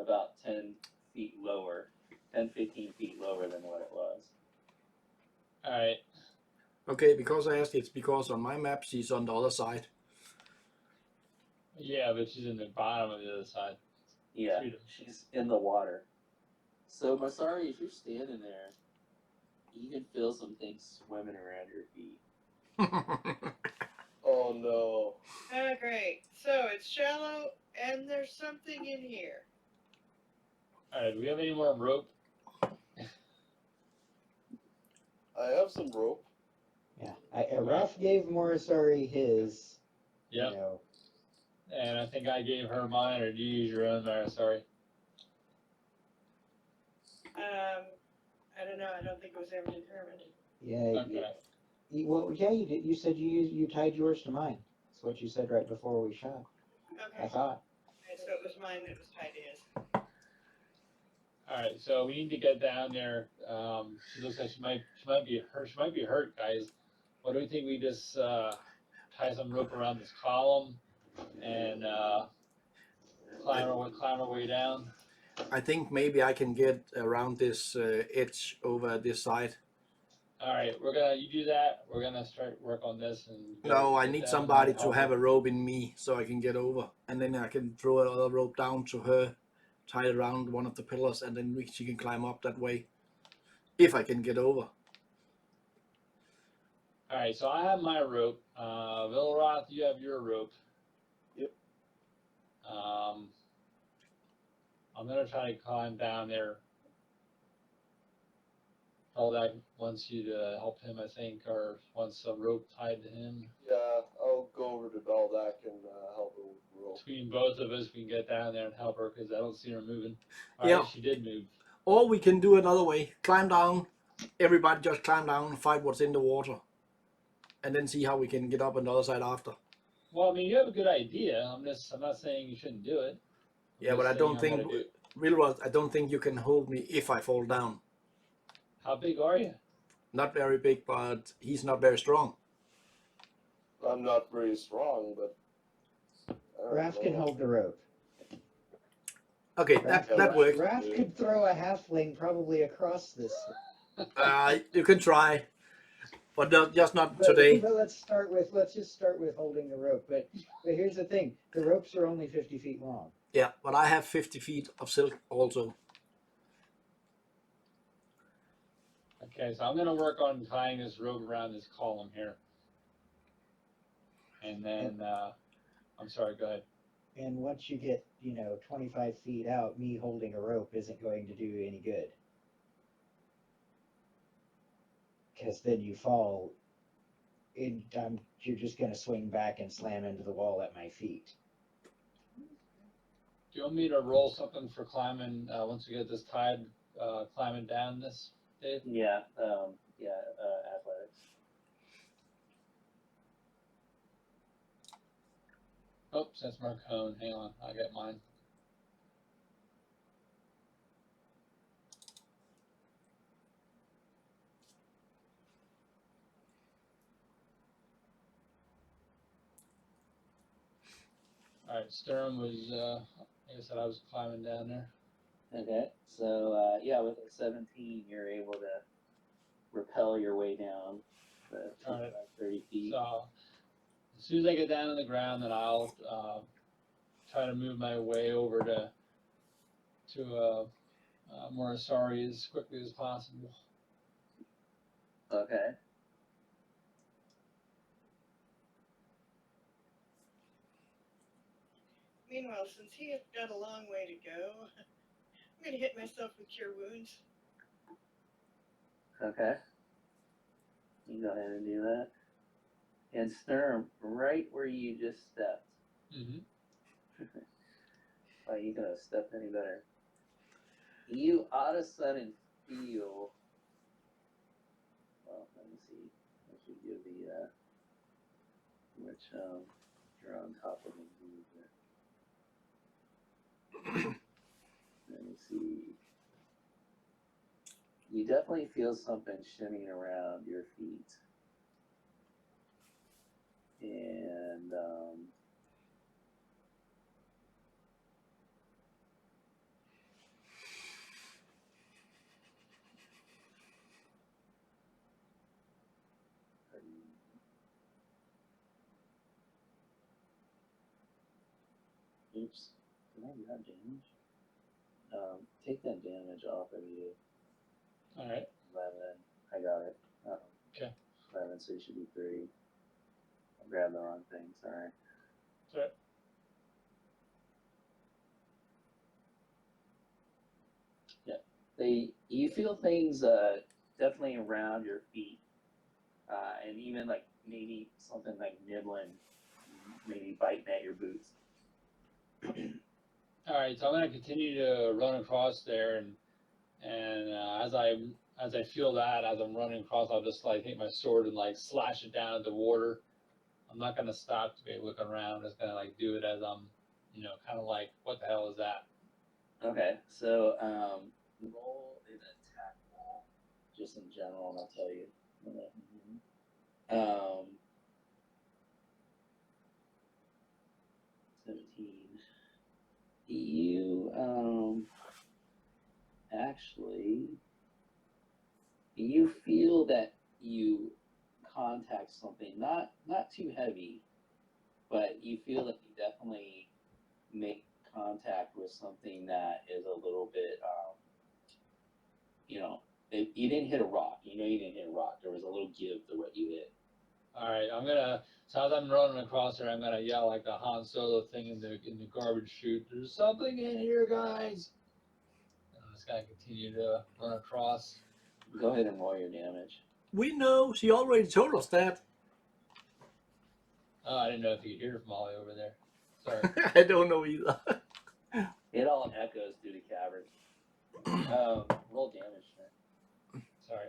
about 10 feet lower, 10, 15 feet lower than what it was. Alright, Okay, because I asked, it's because on my map she's on the other side. yeah, but she's in the bottom of the other side. Yeah, she's in the water. So Masari, if you're standing there, you can feel some things swimming around your feet. Oh no. Ah, great. So it's shallow, and there's something in here. Alright, do we have any more rope? I have some rope. Yeah. Raph gave Morisari his, Yep. you know, And I think I gave her mine, or do you use your own there? Sorry. I don't know. I don't think it was ever determined. yeah. Okay. Well, yeah, you did. You said you tied yours to mine. That's what you said right before we shot. I Okay. thought. So it was mine that was tied to his. Alright, so we need to get down there. She looks like she might be hurt, guys. What do we think we just tie some rope around this column and climb our way down? I think maybe I can get around this edge over this side. Alright, you do that. We're gonna start work on this and No, I get need down somebody and to help have her. a rope in me so I can get over, and then I can throw another rope down to her, tie it around one of the pillars, and then she can climb up that way. If I can get over. Alright, so I have my rope. Vilroth, you have your rope. Yep. I'm gonna try to climb down there. Baldak wants you to help him, I think, or wants a rope tied to him. Yeah, I'll go over to Baldak and help her with the rope. Between both of us, we can get down there and help her because I don't see her moving. All Yeah. right, she did move. Or we can do another way. Climb down. Everybody just climb down and fight what's in the water. And then see how we can get up on the other side after. Well, I mean, you have a good idea. I'm not saying you shouldn't do it. I'm Yeah, but just I saying don't I'm think, gonna do it. real, I don't think you can hold me if I fall down. How big are you? Not very big, but he's not very strong. I'm not very strong, but I don't Raph can know. hold the rope. Okay, Raph, that works. Raph could throw a halfling probably across this. You can try, but just not But, today. but let's just start with holding the rope. But here's the thing: the ropes are only 50 feet long. Yeah, but I have 50 feet of silk also. Okay, so I'm gonna work on tying this rope around this column here. And then, I'm sorry, go ahead. And once you get 25 feet out, me holding a rope isn't going to do any good. Because then you fall. You're just going to swing back and slam into the wall at my feet. Do you want me to roll something for climbing, once we get this tied, climbing down this, Dave? Yeah, athletics. Oops, that's Marcone. Hang on, I got mine. Alright, Sturm was, like I said, I was climbing down there. Okay, so yeah, with a 17, you're able to rappel your way down the All right. 30 feet. So, as soon as I get down on the ground, then I'll try to move my way over to Morisari as quickly as possible. Okay. Meanwhile, since he has got a long way to go, I'm going to hit myself with cure wounds. Okay. You go ahead and do that. And Sturm, right where you just stepped. Mm-hmm. Oh, you could have stepped any better. You all of a sudden feel. Well, let me see. I should give the which you're on top of me. You definitely feel something shimmying around your feet. And oops, did I do that damage? Take that damage off of you. All right. 11. I got it. Okay. 11, so it should be 3. I grabbed the wrong thing, sorry. That's right. You feel things definitely around your feet, and even like maybe something like nibbling, maybe biting at your boots. All right, so I'm gonna continue to run across there, and as I feel that as I'm running across, I'll just like take my sword and like slash it down into the water. I'm not gonna stop to be looking around. I'm just gonna like do it as I'm, kind of like, what the hell is that? Okay, so roll an attack roll, just in general, and I'll tell you. 17. You actually you feel that you contact something not too heavy, but you feel that you definitely make contact with something that is a little bit you didn't hit a rock. You didn't hit a rock. There was a little give to what you hit. All right, so as I'm running across there, I'm gonna yell like the Han Solo thing in the garbage chute. There's something in here, guys. And I'm just gonna continue to run across. Go ahead and roll your damage. We know. She already told us that. Oh, I didn't know if you could hear from Molly over there. Sorry. I don't know either. It all echoes through the cavern. Roll damage. Man. Sorry.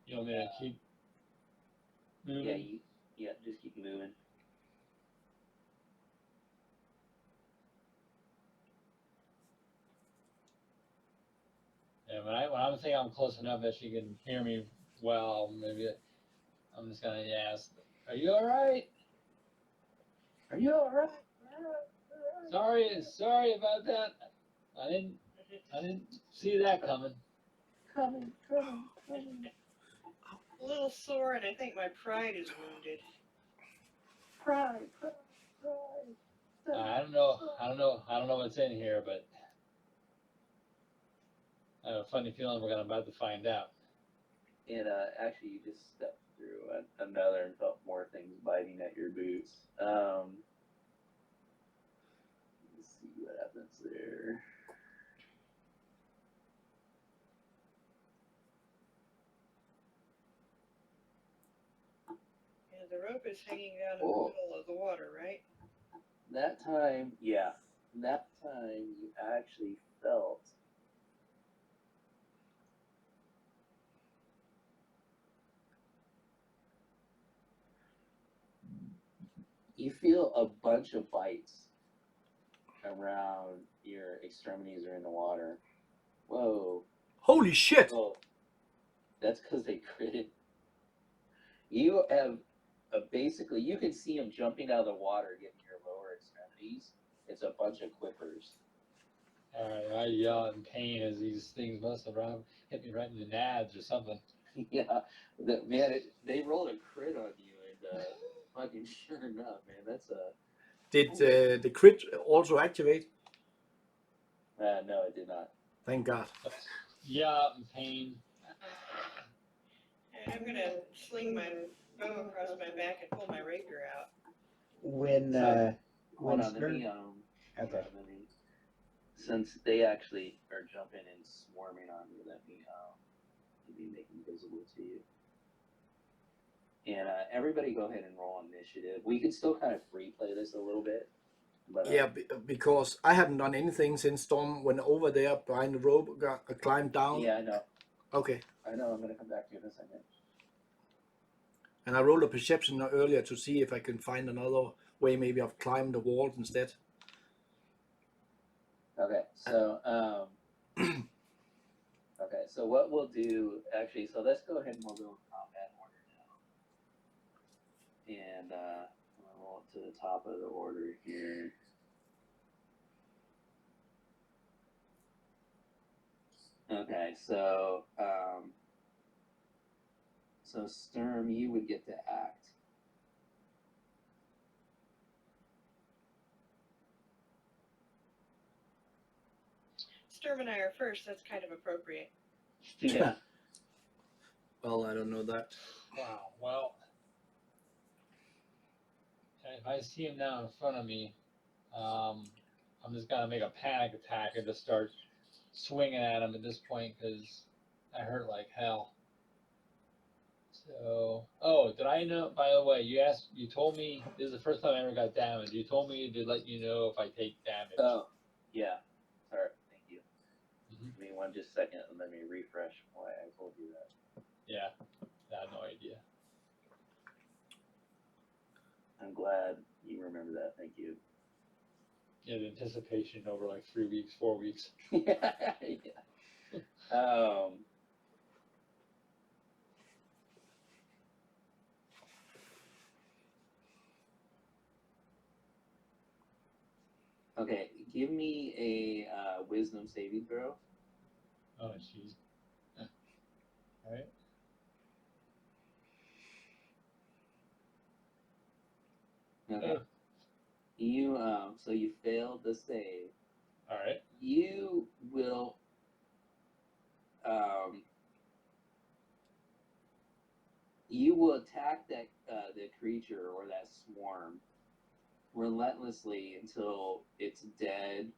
You want me to keep moving? Yeah, just keep moving. Yeah, when I'm saying I'm close enough that she can hear me well, maybe I'm just gonna ask, "Are you all right? Are you all right? Sorry about that. I didn't see that coming." Coming. A little sore, and I think my pride is wounded. Pride. I don't know what's in here, but I have a funny feeling we're about to find out. And actually, you just stepped through another and felt more things biting at your boots. Let's see what happens there. And the rope is hanging down in the middle of the water, right? That time, yeah. That time, you actually felt a bunch of bites around your extremities or in the water. Whoa. Holy shit! Oh, that's because they critted. You have basically, you can see them jumping out of the water, getting your lower extremities. It's a bunch of quippers. All right, I yell in pain as these things must have hit me right in the nads or something. Yeah, they rolled a crit on you, and fucking sure enough, man, that's a. Did the crit also activate? No, it did not. Thank God. Yeah, in pain. And I'm gonna sling my bow across my back and pull my rapier out. When Hold on, Stern- okay. Since they actually are jumping and swarming on you, let me make them visible to you. And everybody go ahead and roll initiative. We could still kind of free play this a little bit. But, Yeah, because I haven't done anything since Storm went over there behind the rope, climbed down. Yeah, I know. Okay. I know, I'm going to come back to you in a second. And I rolled a perception earlier to see if I can find another way, maybe of climbing the walls instead. Okay, so okay, so what we'll do actually, so let's go ahead and we'll go in combat order now, and we'll roll up to the top of the order here. Okay, so so Sturm, you would get to act. Sturm and I are first. That's kind of appropriate. Yeah. Well, I don't know that. Wow. Well, if I see him now in front of me, I'm just gonna make a panic attack and just start swinging at him at this point because I hurt like hell. So, oh, did I know? By the way, you told me this is the first time I ever got damage. You told me to let you know if I take damage. Oh, yeah. Sorry, thank you. Mhm. Give me one just second and let me refresh why I told you that. Yeah, I had no idea. I'm glad you remember that. Thank you. Yeah, the anticipation over like 3 weeks, 4 weeks. Yeah. Okay, give me a wisdom saving throw. Oh, jeez. All right. Okay. You so you failed the save. All right. You will attack that the creature or that swarm relentlessly until it's dead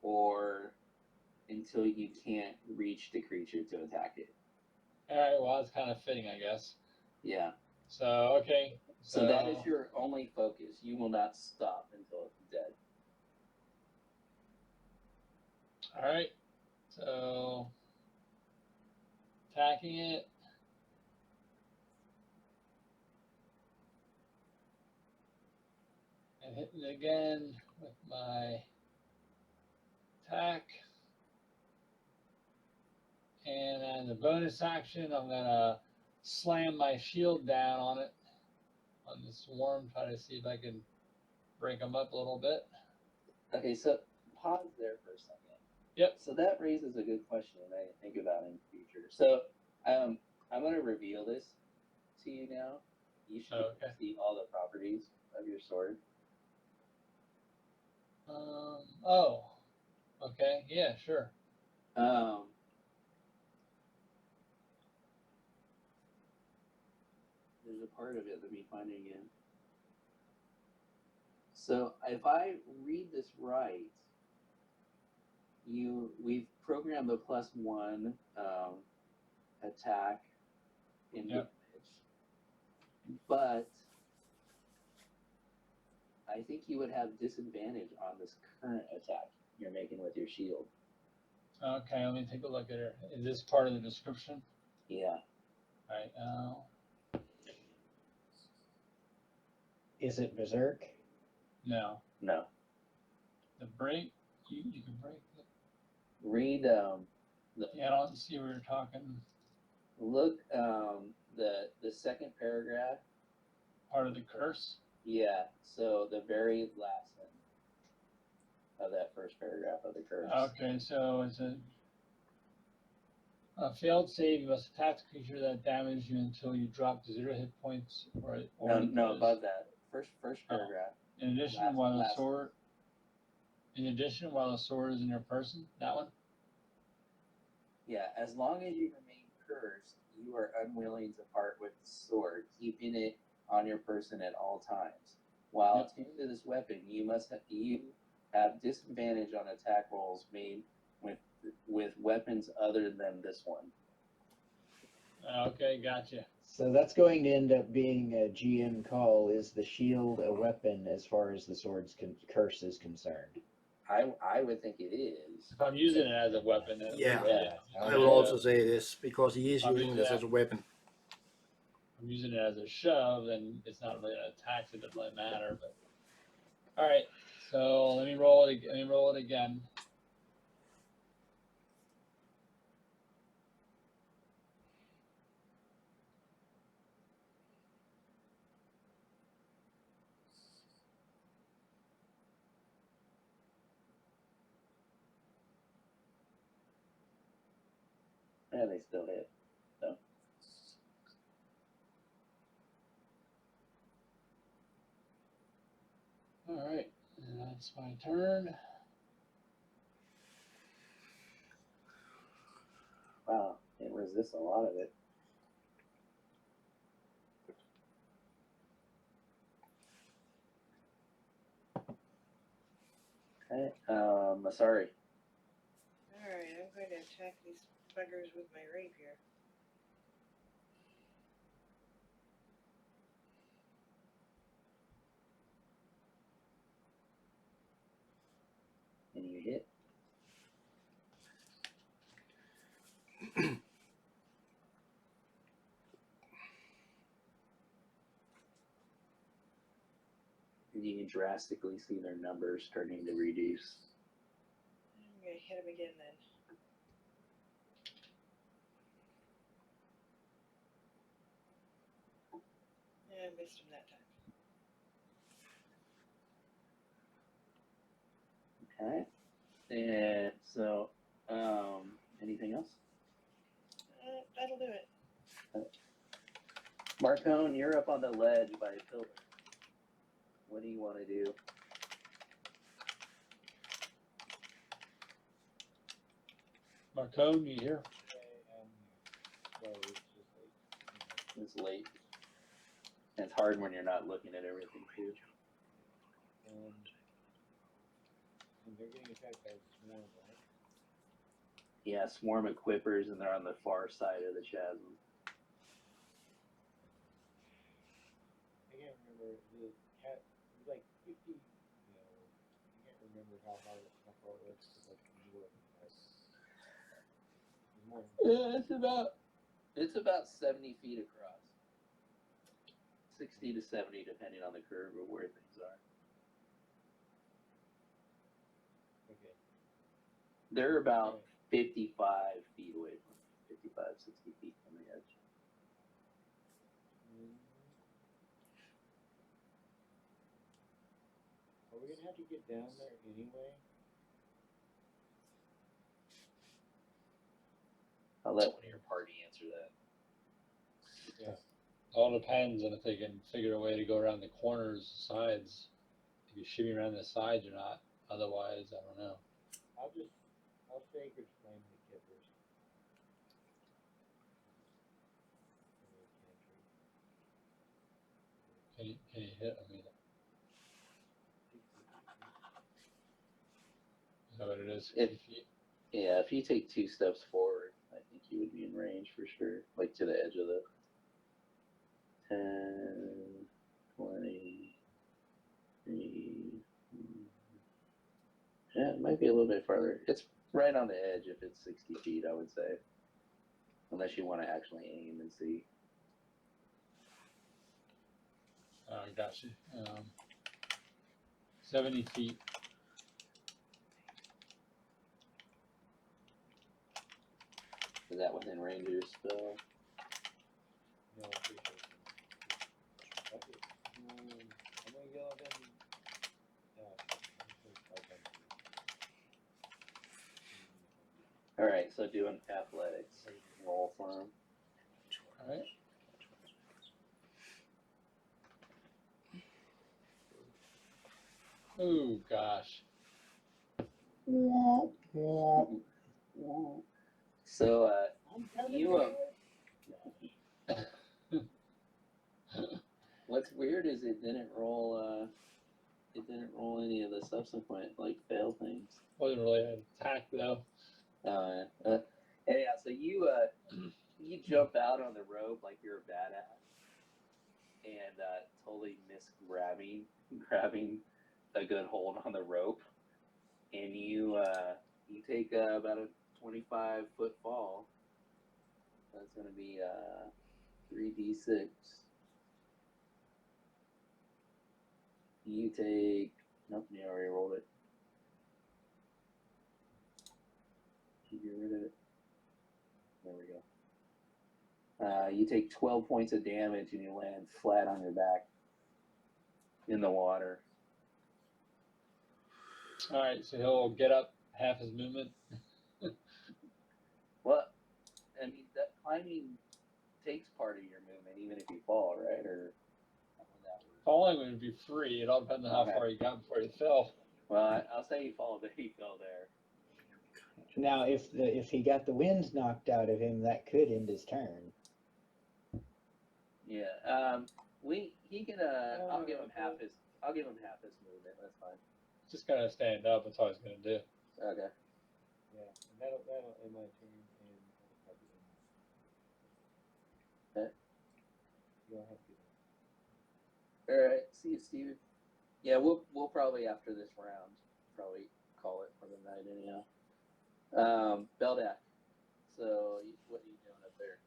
or until you can't reach the creature to attack it. All right. Well, that's kind of fitting, I guess. Yeah. So okay. So that is your only focus. You will not stop until it's dead. All right. So attacking it. And hitting it again with my attack. And as a bonus action, I'm gonna slam my shield down on it, on the swarm, try to see if I can break them up a little bit. Okay, so pause there for a second. Yep. So that raises a good question that I think about in the future. So I'm going to reveal this to you now. You should Okay. see all the properties of your sword. Oh. Okay. Yeah. Sure. There's a part of it, let me find it again. So if I read this right, we've programmed the +1 attack in damage, but I think you would have disadvantage on this current attack you're making with your shield. Okay. Let me take a look at it. Is this part of the description? Yeah. All right. Is it berserk? No. No. The break. You can break it. Read Yeah, I don't see where you're talking. look the second paragraph. Part of the curse. Yeah. So the very last sentence of that first paragraph of the curse. Okay, so it's a failed save. You must attack the creature that damaged you until you drop to 0 hit points. No, above that. First paragraph. In addition, while the sword is in your person, that one. Yeah, as long as you remain cursed, you are unwilling to part with the sword, keeping it on your person at all times. While attuned to this weapon, you have disadvantage on attack rolls made with weapons other than this one. Okay, gotcha. So that's going to end up being a GM call. Is the shield a weapon as far as the sword's curse is concerned? I would think it is. If I'm using it as a weapon, then Yeah. yeah. I will also say this because he is using this as a weapon. I'm using it as a shove, then it's not really an attack, so it doesn't really matter. But all right, So let me roll it. Let me roll it again. Yeah, they still hit. So. All right, and that's my turn. Wow, it resists a lot of it. Okay, sorry. Alright, I'm going to attack these buggers with my rapier. And you hit. You can drastically see their numbers starting to reduce. I'm going to hit him again then. I missed him that time. Okay. And so, anything else? That'll do it. Marcone, you're up on the ledge by a pillar. What do you want to do? Marcone, you here? Well, it's just like, It's late. And it's hard when you're not looking at everything too. and they're getting attacked by a swarm, right? Yeah, swarm of quippers, and they're on the far side of the chasm. I can't remember, the cat, it was like 50, I can't remember how far it was, but like, you were, more. Yeah, it's about 70 feet across. 60 to 70, depending on the curve of where things are. Okay. They're about 55 feet away from 55, 60 feet from the edge. Are we gonna have to get down there anyway? I'll let one of your party answer that. Yeah. All depends on if they can figure a way to go around the corners, sides. If you shimmy around the sides or not. Otherwise, I don't know. I'll sacred flame the kippers. Can you hit? I mean, is that what it is? Yeah, if you take 2 steps forward, I think you would be in range for sure. Like to the edge of the 10, 20, 30. Yeah, it might be a little bit farther. It's right on the edge if it's 60 feet, I would say. Unless you want to actually aim and see. I got you. 70 feet. Is that within range of your spell? No, I appreciate it. Okay. I'm gonna go then. Alright, so doing athletics. Roll for him. Alright. Oh, gosh. So, you, what's weird is it didn't roll any of the subsequent, like, fail things. Wasn't really an attack, though. Yeah, so you jump out on the rope like you're a badass and totally miss grabbing a good hold on the rope, and you take about a 25-foot fall. That's gonna be 3d6. You take Nope, you already rolled it. Did you get rid of it? There we go. You take 12 points of damage and you land flat on your back in the water. All right, so he'll get up half his movement. Well, I mean, that climbing takes part of your movement, even if you fall, right? Or how would that work? Falling would be free. It all depends on how Okay. far you got before you fell. Well, I'll say he fell, but he fell there. Now, if he got the wind knocked out of him, that could end his turn. Yeah. He can. I'll give him half his movement. That's fine. Just gotta stand up. That's all he's gonna do. Okay. Yeah, and that'll end my turn, and that'll probably end. Okay. You don't have to do that. All right. See you, Steven. Yeah, we'll probably after this round probably call it for the night anyhow. Beldak. So what are you doing up there?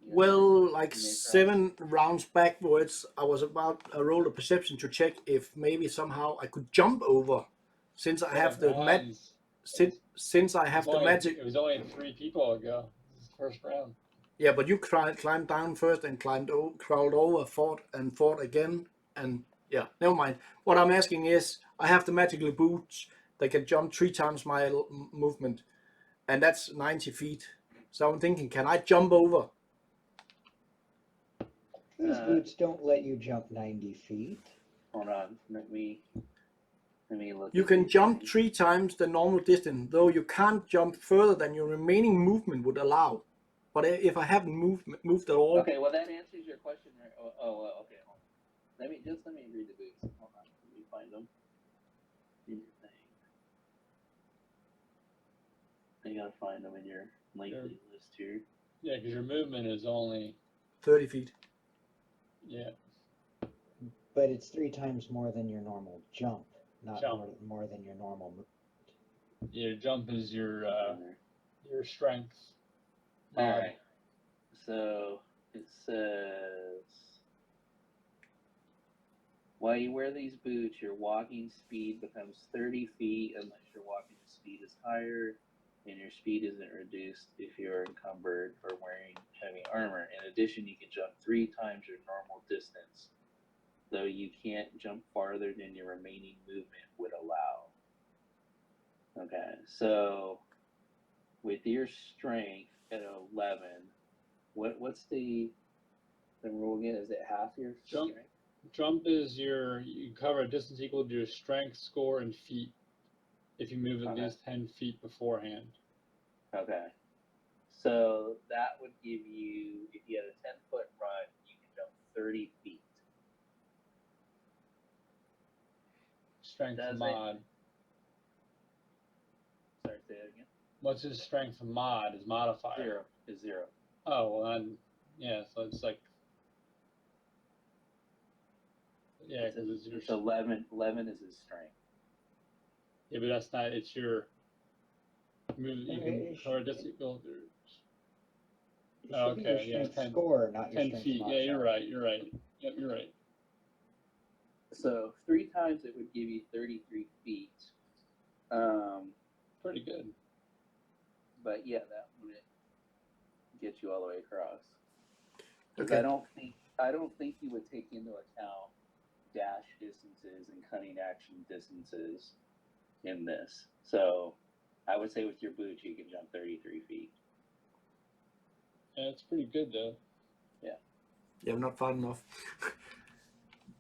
You Well, like you made 7 rounds backwards, I rolled a perception to check if maybe somehow I could jump over, since I have the Rounds. since I have the magic. It was only 3 people ago. This is the first round. Yeah, but you climbed down first and crawled over, fought again, and yeah, never mind. What I'm asking is, I have the magical boots that can jump 3 times my movement, and that's 90 feet. So I'm thinking, can I jump over? Those boots don't let you jump 90 feet. Hold on. Let me look. You at can these jump things. 3 times the normal distance, though you can't jump further than your remaining movement would allow. But if I haven't moved at all, Okay, well that answers your question. Right? Okay. Hold on. Let me read the boots. Hold on. Let me find them. In your thing. You gotta find them in your lengthy list here. Yeah, because your movement is only 30 feet. yeah. But it's 3 times more than your normal jump, not Jump. more than your normal movement. Your jump is your strength. All right. So it says, while you wear these boots, your walking speed becomes 30 feet unless your walking speed is higher, and your speed isn't reduced if you're encumbered or wearing heavy armor. In addition, you can jump 3 times your normal distance, though you can't jump farther than your remaining movement would allow. Okay, so with your strength at 11, what's the rule again? Is it half your Jump. strength? Jump is you cover a distance equal to your strength score in feet if you move at least 10 feet beforehand. Okay. So that would give you, if you had a 10-foot run, you can jump 30 feet. Strength Does it? mod. Sorry, say that again. What's his strength mod? His modifier? 0. Oh, well then, yeah, so it's like, yeah, because it's your, It's 11. 11 is his strength. yeah, but that's not, it's your, you can cover a distance equal to, It should be your okay, yeah, strength 10 score, not your 10 strength feet, yeah, modifier. you're right, yep, you're right. So 3 times it would give you 33 feet. Pretty good. But yeah, that wouldn't get you all the way across. Because Okay. I don't think you would take into account dash distances and cunning action distances in this. So I would say with your boots you can jump 33 feet. Yeah, it's pretty good though. Yeah, not far enough.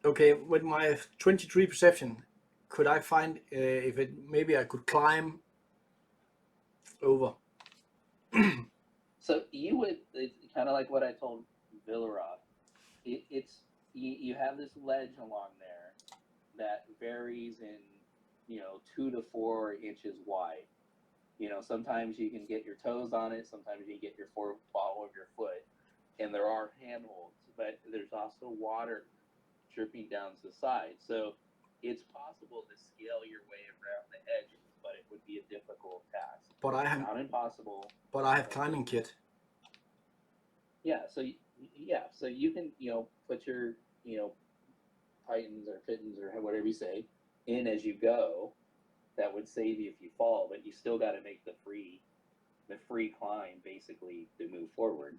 Okay, with my 23 perception, could I find if maybe I could climb over? So you would, it's kind of like what I told Villarod. It's you have this ledge along there that varies in 2 to 4 inches wide. Sometimes you can get your toes on it, sometimes you get your ball of your foot, and there are handholds, but there's also water dripping down to the side. So it's possible to scale your way around the edges, but it would be a difficult task. But I have Not impossible. But I have climbing kit. Yeah, so you can put your tightens or fittens or whatever you say in as you go. That would save you if you fall, but you still got to make the free climb basically to move forward.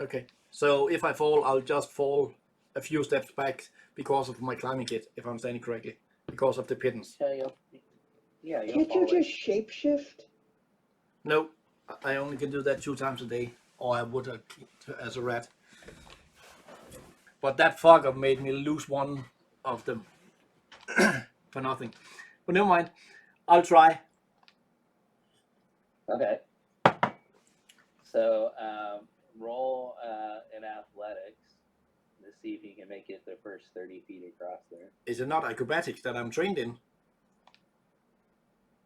Okay. So if I fall, I'll just fall a few steps back because of my climbing kit, if I'm understanding correctly, because of the pittance. Yeah, you'll Can't fall you right. just shapeshift? No, I only can do that 2 times a day, or I would have as a rat. But that fucker made me lose one of them for nothing. But never mind. I'll try. Okay. So roll in athletics to see if you can make it the first 30 feet across there. Is it not acrobatics that I'm trained in?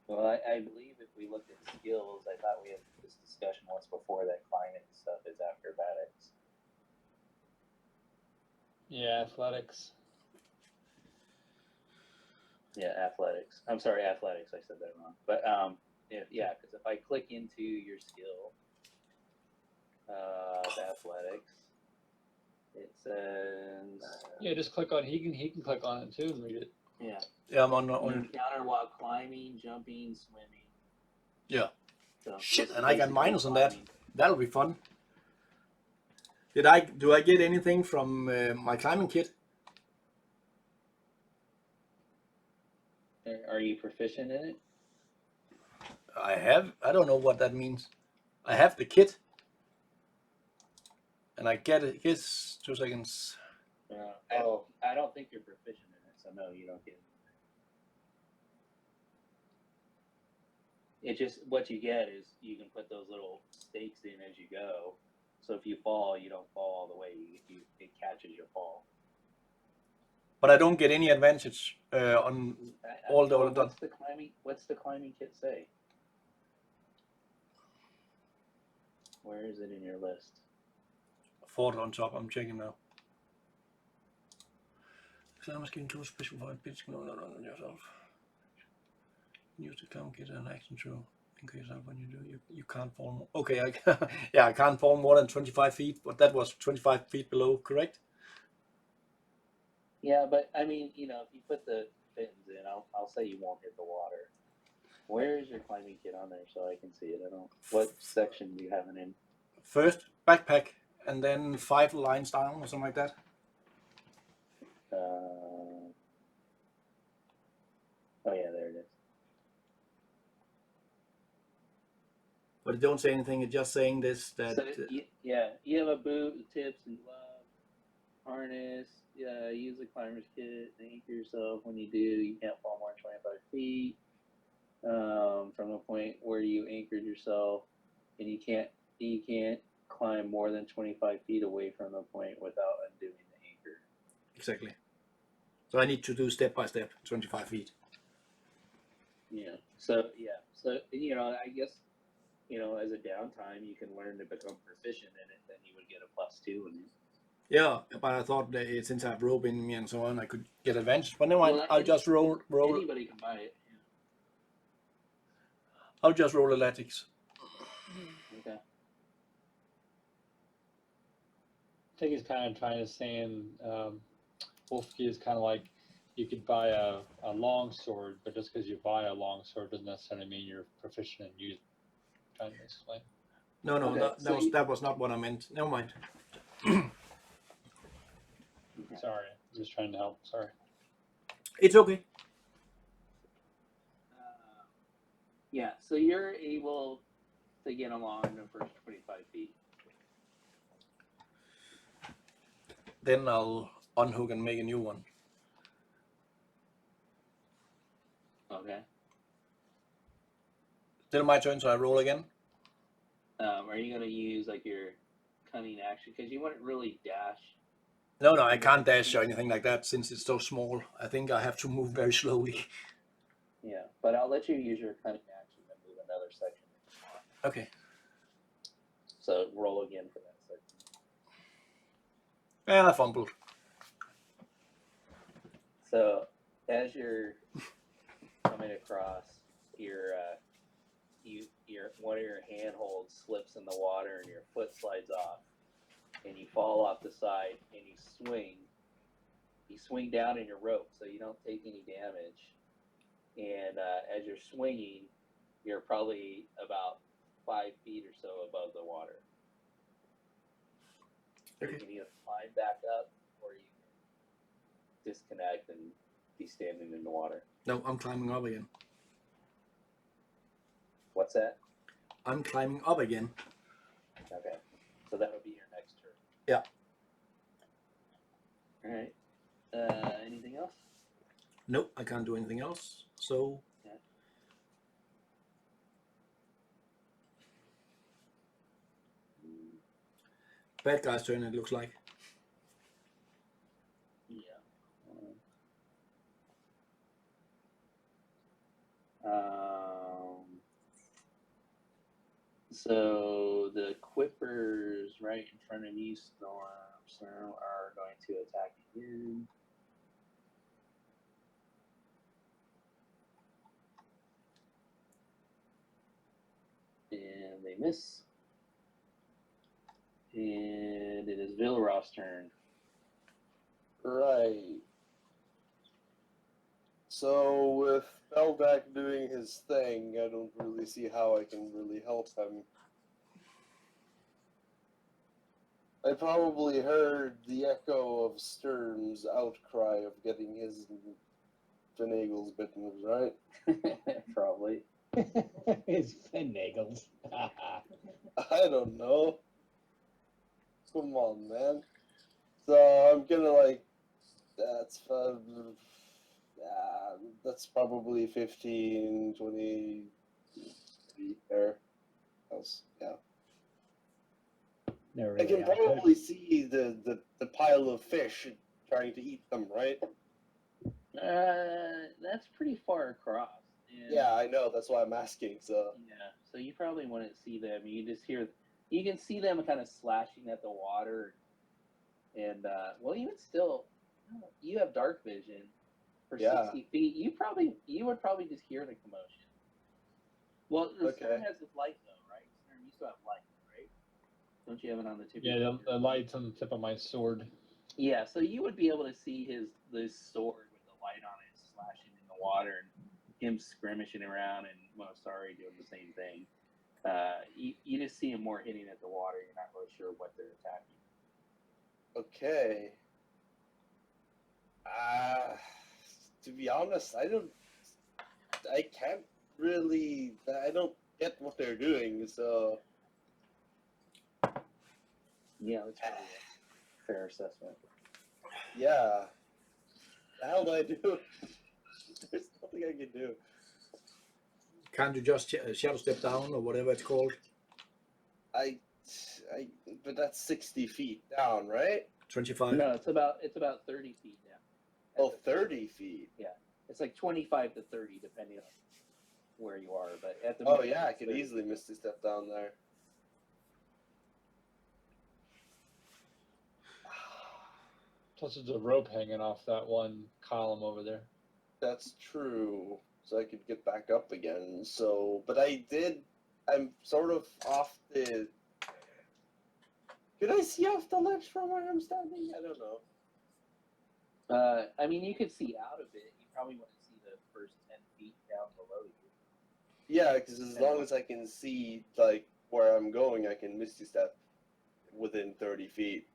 Well, I believe if we looked at skills, I thought we had this discussion once before that climbing stuff is acrobatics. Yeah, athletics. Yeah, athletics. I'm sorry, athletics. I said that wrong. But because if I click into your skill, athletics, it says Yeah, just click on. He can click on it too and read it. yeah. Yeah, I'm on. You encounter while climbing, jumping, swimming. Yeah. So Shit, this is and I got basically minus on that. climbing. That'll be fun. Do I get anything from my climbing kit? Are you proficient in it? I don't know what that means. I have the kit. And I get it. Yes, 2 seconds. I don't think you're proficient in it, so no, you don't get it. It just what you get is you can put those little stakes in as you go. So if you fall, you don't fall all the way. It catches your fall. But I don't get any advantage on all the other. What's the climbing kit say? Where is it in your list? 4 on top. I'm checking now. So I'm asking to specify bits on yourself. Use the climbing kit and action through. In case of when you do, you can't fall more. Okay, I can't fall more than 25 feet, but that was 25 feet below, correct? Yeah, but I mean, if you put the fins in, I'll say you won't hit the water. Where is your climbing kit on there so I can see it? What section do you have it in? First, backpack, and then 5 lines down or something like that. Oh yeah, there it is. But it don't say anything. It's just saying this that. So, you have a boot, tips, and gloves, harness. Yeah, use the climber's kit to anchor yourself. When you do, you can't fall more than 25 feet from the point where you anchored yourself, and you can't climb more than 25 feet away from the point without undoing the anchor. Exactly. So I need to do step by step, 25 feet. Yeah. So I guess as a downtime, you can learn to become proficient in it. Then you would get a +2 in it. Yeah, but I thought that since I have rope in me and so on, I could get advantage. But never mind. Well, I'll just roll. Anybody can buy it. Yeah. I'll just roll athletics. Okay. I think he's kind of trying to say Wolfkey is kind of like you could buy a long sword, but just because you buy a long sword doesn't necessarily mean you're proficient in using. Trying to explain. No, Okay, that was not what I meant. Never mind. Sorry, I'm just trying to help. Sorry. It's okay. Yeah, so you're able to get along in the first 25 feet. Then I'll unhook and make a new one. Okay. Still my turn, so I roll again. Are you going to use like your cunning action? Because you wouldn't really dash. No, I can't dash or anything like that since it's so small. I think I have to move very slowly. Yeah, but I'll let you use your cunning action and move another section if you want. Okay. So roll again for that section. And I fumbled. So as you're coming across, one of your handholds slips in the water and your foot slides off, and you fall off the side and you swing. you swing down in your rope so you don't take any damage. And as you're swinging, you're probably about 5 feet or so above the water. So you can either climb back up or you can disconnect and be standing in the water. No, I'm climbing up again. What's that? I'm climbing up again. Okay. So that'll be your next turn. Yeah. All right. Anything else? Nope, I can't do anything else. So Yeah. bad guy's turn, it looks like. Yeah. So the Quippers right in front of you, Storm, are going to attack again. And they miss. And it is Vilroth's turn. Right. So with Beldak doing his thing, I don't really see how I can really help him. I probably heard the echo of Sturm's outcry of getting his finagles bitten, right? Probably. His finagles. I don't know. Come on, man. So I'm gonna that's probably 15, 20 feet there. Yeah. No, I really. can probably see the pile of fish trying to eat them, right? That's pretty far across. And Yeah, I know. That's why I'm asking. So yeah, so you probably wouldn't see them. You just hear, you can see them kind of slashing at the water, and well, even still, you have dark vision for Yeah. 60 feet. You would probably just hear the commotion. Well, the Stern has his light though, right? Stern, you still have light, right? Don't you have it on the tip? Yeah, the light's on the tip of my sword. Yeah, so you would be able to see this sword with the light on it slashing in the water, and him skirmishing around, and Monosari doing the same thing. You just see him more hitting at the water. You're not really sure what they're attacking. okay. To be honest, I don't get what they're doing. So Yeah, that's probably a fair assessment. yeah. The hell do I do? There's nothing I can do. Can't you just shadow step down or whatever it's called? But that's 60 feet down, right? 25. No, it's about 30 feet down. Oh, 30 feet. It's like 25 to 30, depending on where you are. But at the Oh moment, yeah, I it's could 30 easily feet. misty step down there. Plus, there's a rope hanging off that one column over there. That's true. So I could get back up again. So, but I'm sort of off the. Could I see off the ledge from where I'm standing? I don't know. I mean, you could see out of it. You probably wouldn't see the first 10 feet down below you. Yeah, because as long as I can see like where I'm going, I can misty step within 30 feet.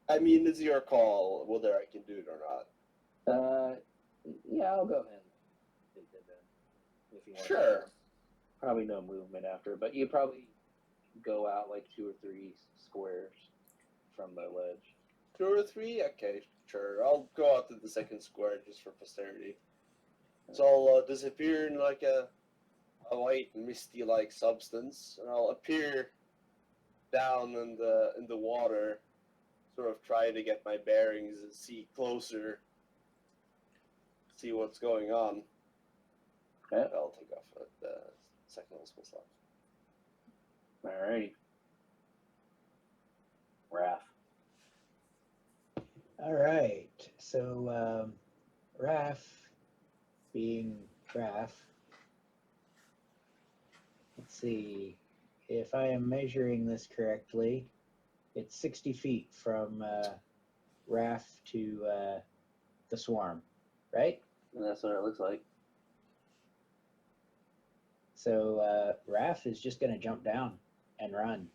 I mean, it's your call whether I can do it or not. Yeah, I'll go ahead and take that then. If you want. Sure. Probably no movement after, but you probably go out like 2 or 3 squares from the ledge. 2 or 3? Okay, sure. I'll go out to the second square just for posterity. So I'll disappear in like a white misty-like substance, and I'll appear down in the water, sort of try to get my bearings and see closer, see what's going on. Okay. I'll take off the second level stuff. Alrighty. Raph. All right. So, Raph, being Raph, let's see if I am measuring this correctly. It's 60 feet from Raph to the swarm, right? And that's what it looks like. So Raph is just going to jump down and run.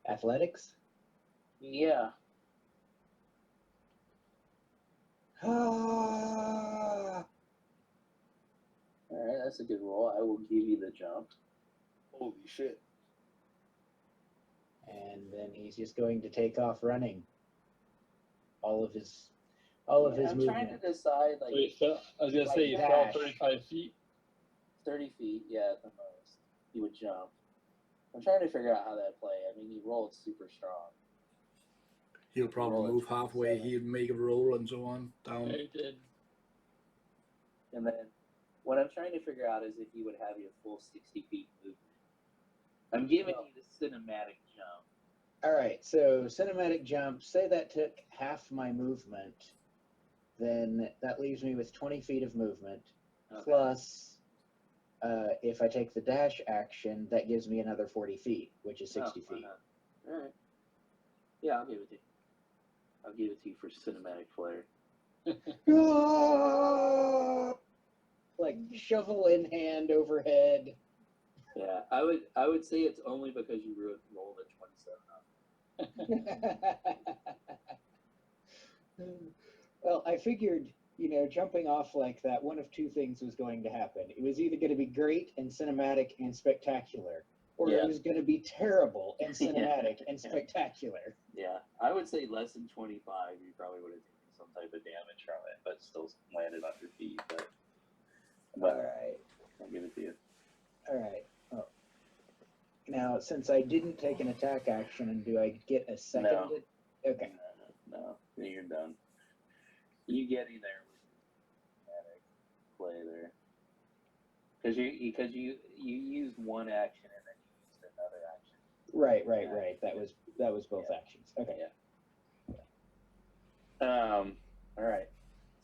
Athletics? Yeah. Ah! All right, that's a good roll. I will give you the jump. Holy shit. And then he's just going to take off running. All of his I'm movement. trying to decide, like, So you fell, I was gonna Like say you fell dash. 35 feet. 30 feet, yeah, at the most. He would jump. I'm trying to figure out how that play. I mean, he rolled super strong. He'll probably Roll it move halfway. 27. He'll make a roll and so on down. Yeah, he did. And then what I'm trying to figure out is if he would have your full 60 feet movement. I'm giving you the cinematic jump. All right, so cinematic jump, say that took half my movement, then that leaves me with 20 feet of movement. Okay. Plus, if I take the dash action, that gives me another 40 feet, which is 60 feet. All right. Yeah, I'll give it to you. I'll give it to you for cinematic flair. Like shovel in hand overhead. Yeah, I would say it's only because you rolled a 27 up. Well, I figured, jumping off like that, one of two things was going to happen. It was either going to be great and cinematic and spectacular, or Yeah. it was going to be terrible and cinematic and spectacular. Yeah, I would say less than 25. You probably would have taken some type of damage from it, but still landed on your feet. But All right. I'll give it to you. All right. Oh. Now, since I didn't take an attack action, and do I get a second? No. Okay. No, you're done. You getting there with your play there, because you used one action and then you used another action. Right. That was both actions. Okay. Yeah. All right.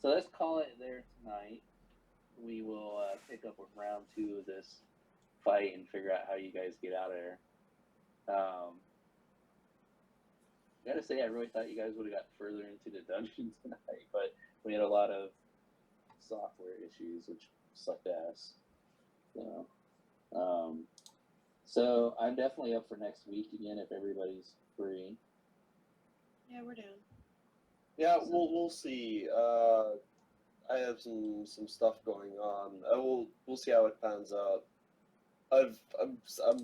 So let's call it there tonight. We will pick up with round 2 of this fight and figure out how you guys get out of there. I gotta say, I really thought you guys would have got further into the dungeon tonight, but we had a lot of software issues, which sucked ass. So I'm definitely up for next week again if everybody's free. Yeah, we're down. Yeah, we'll see. I have some stuff going on. We'll see how it pans out. I'm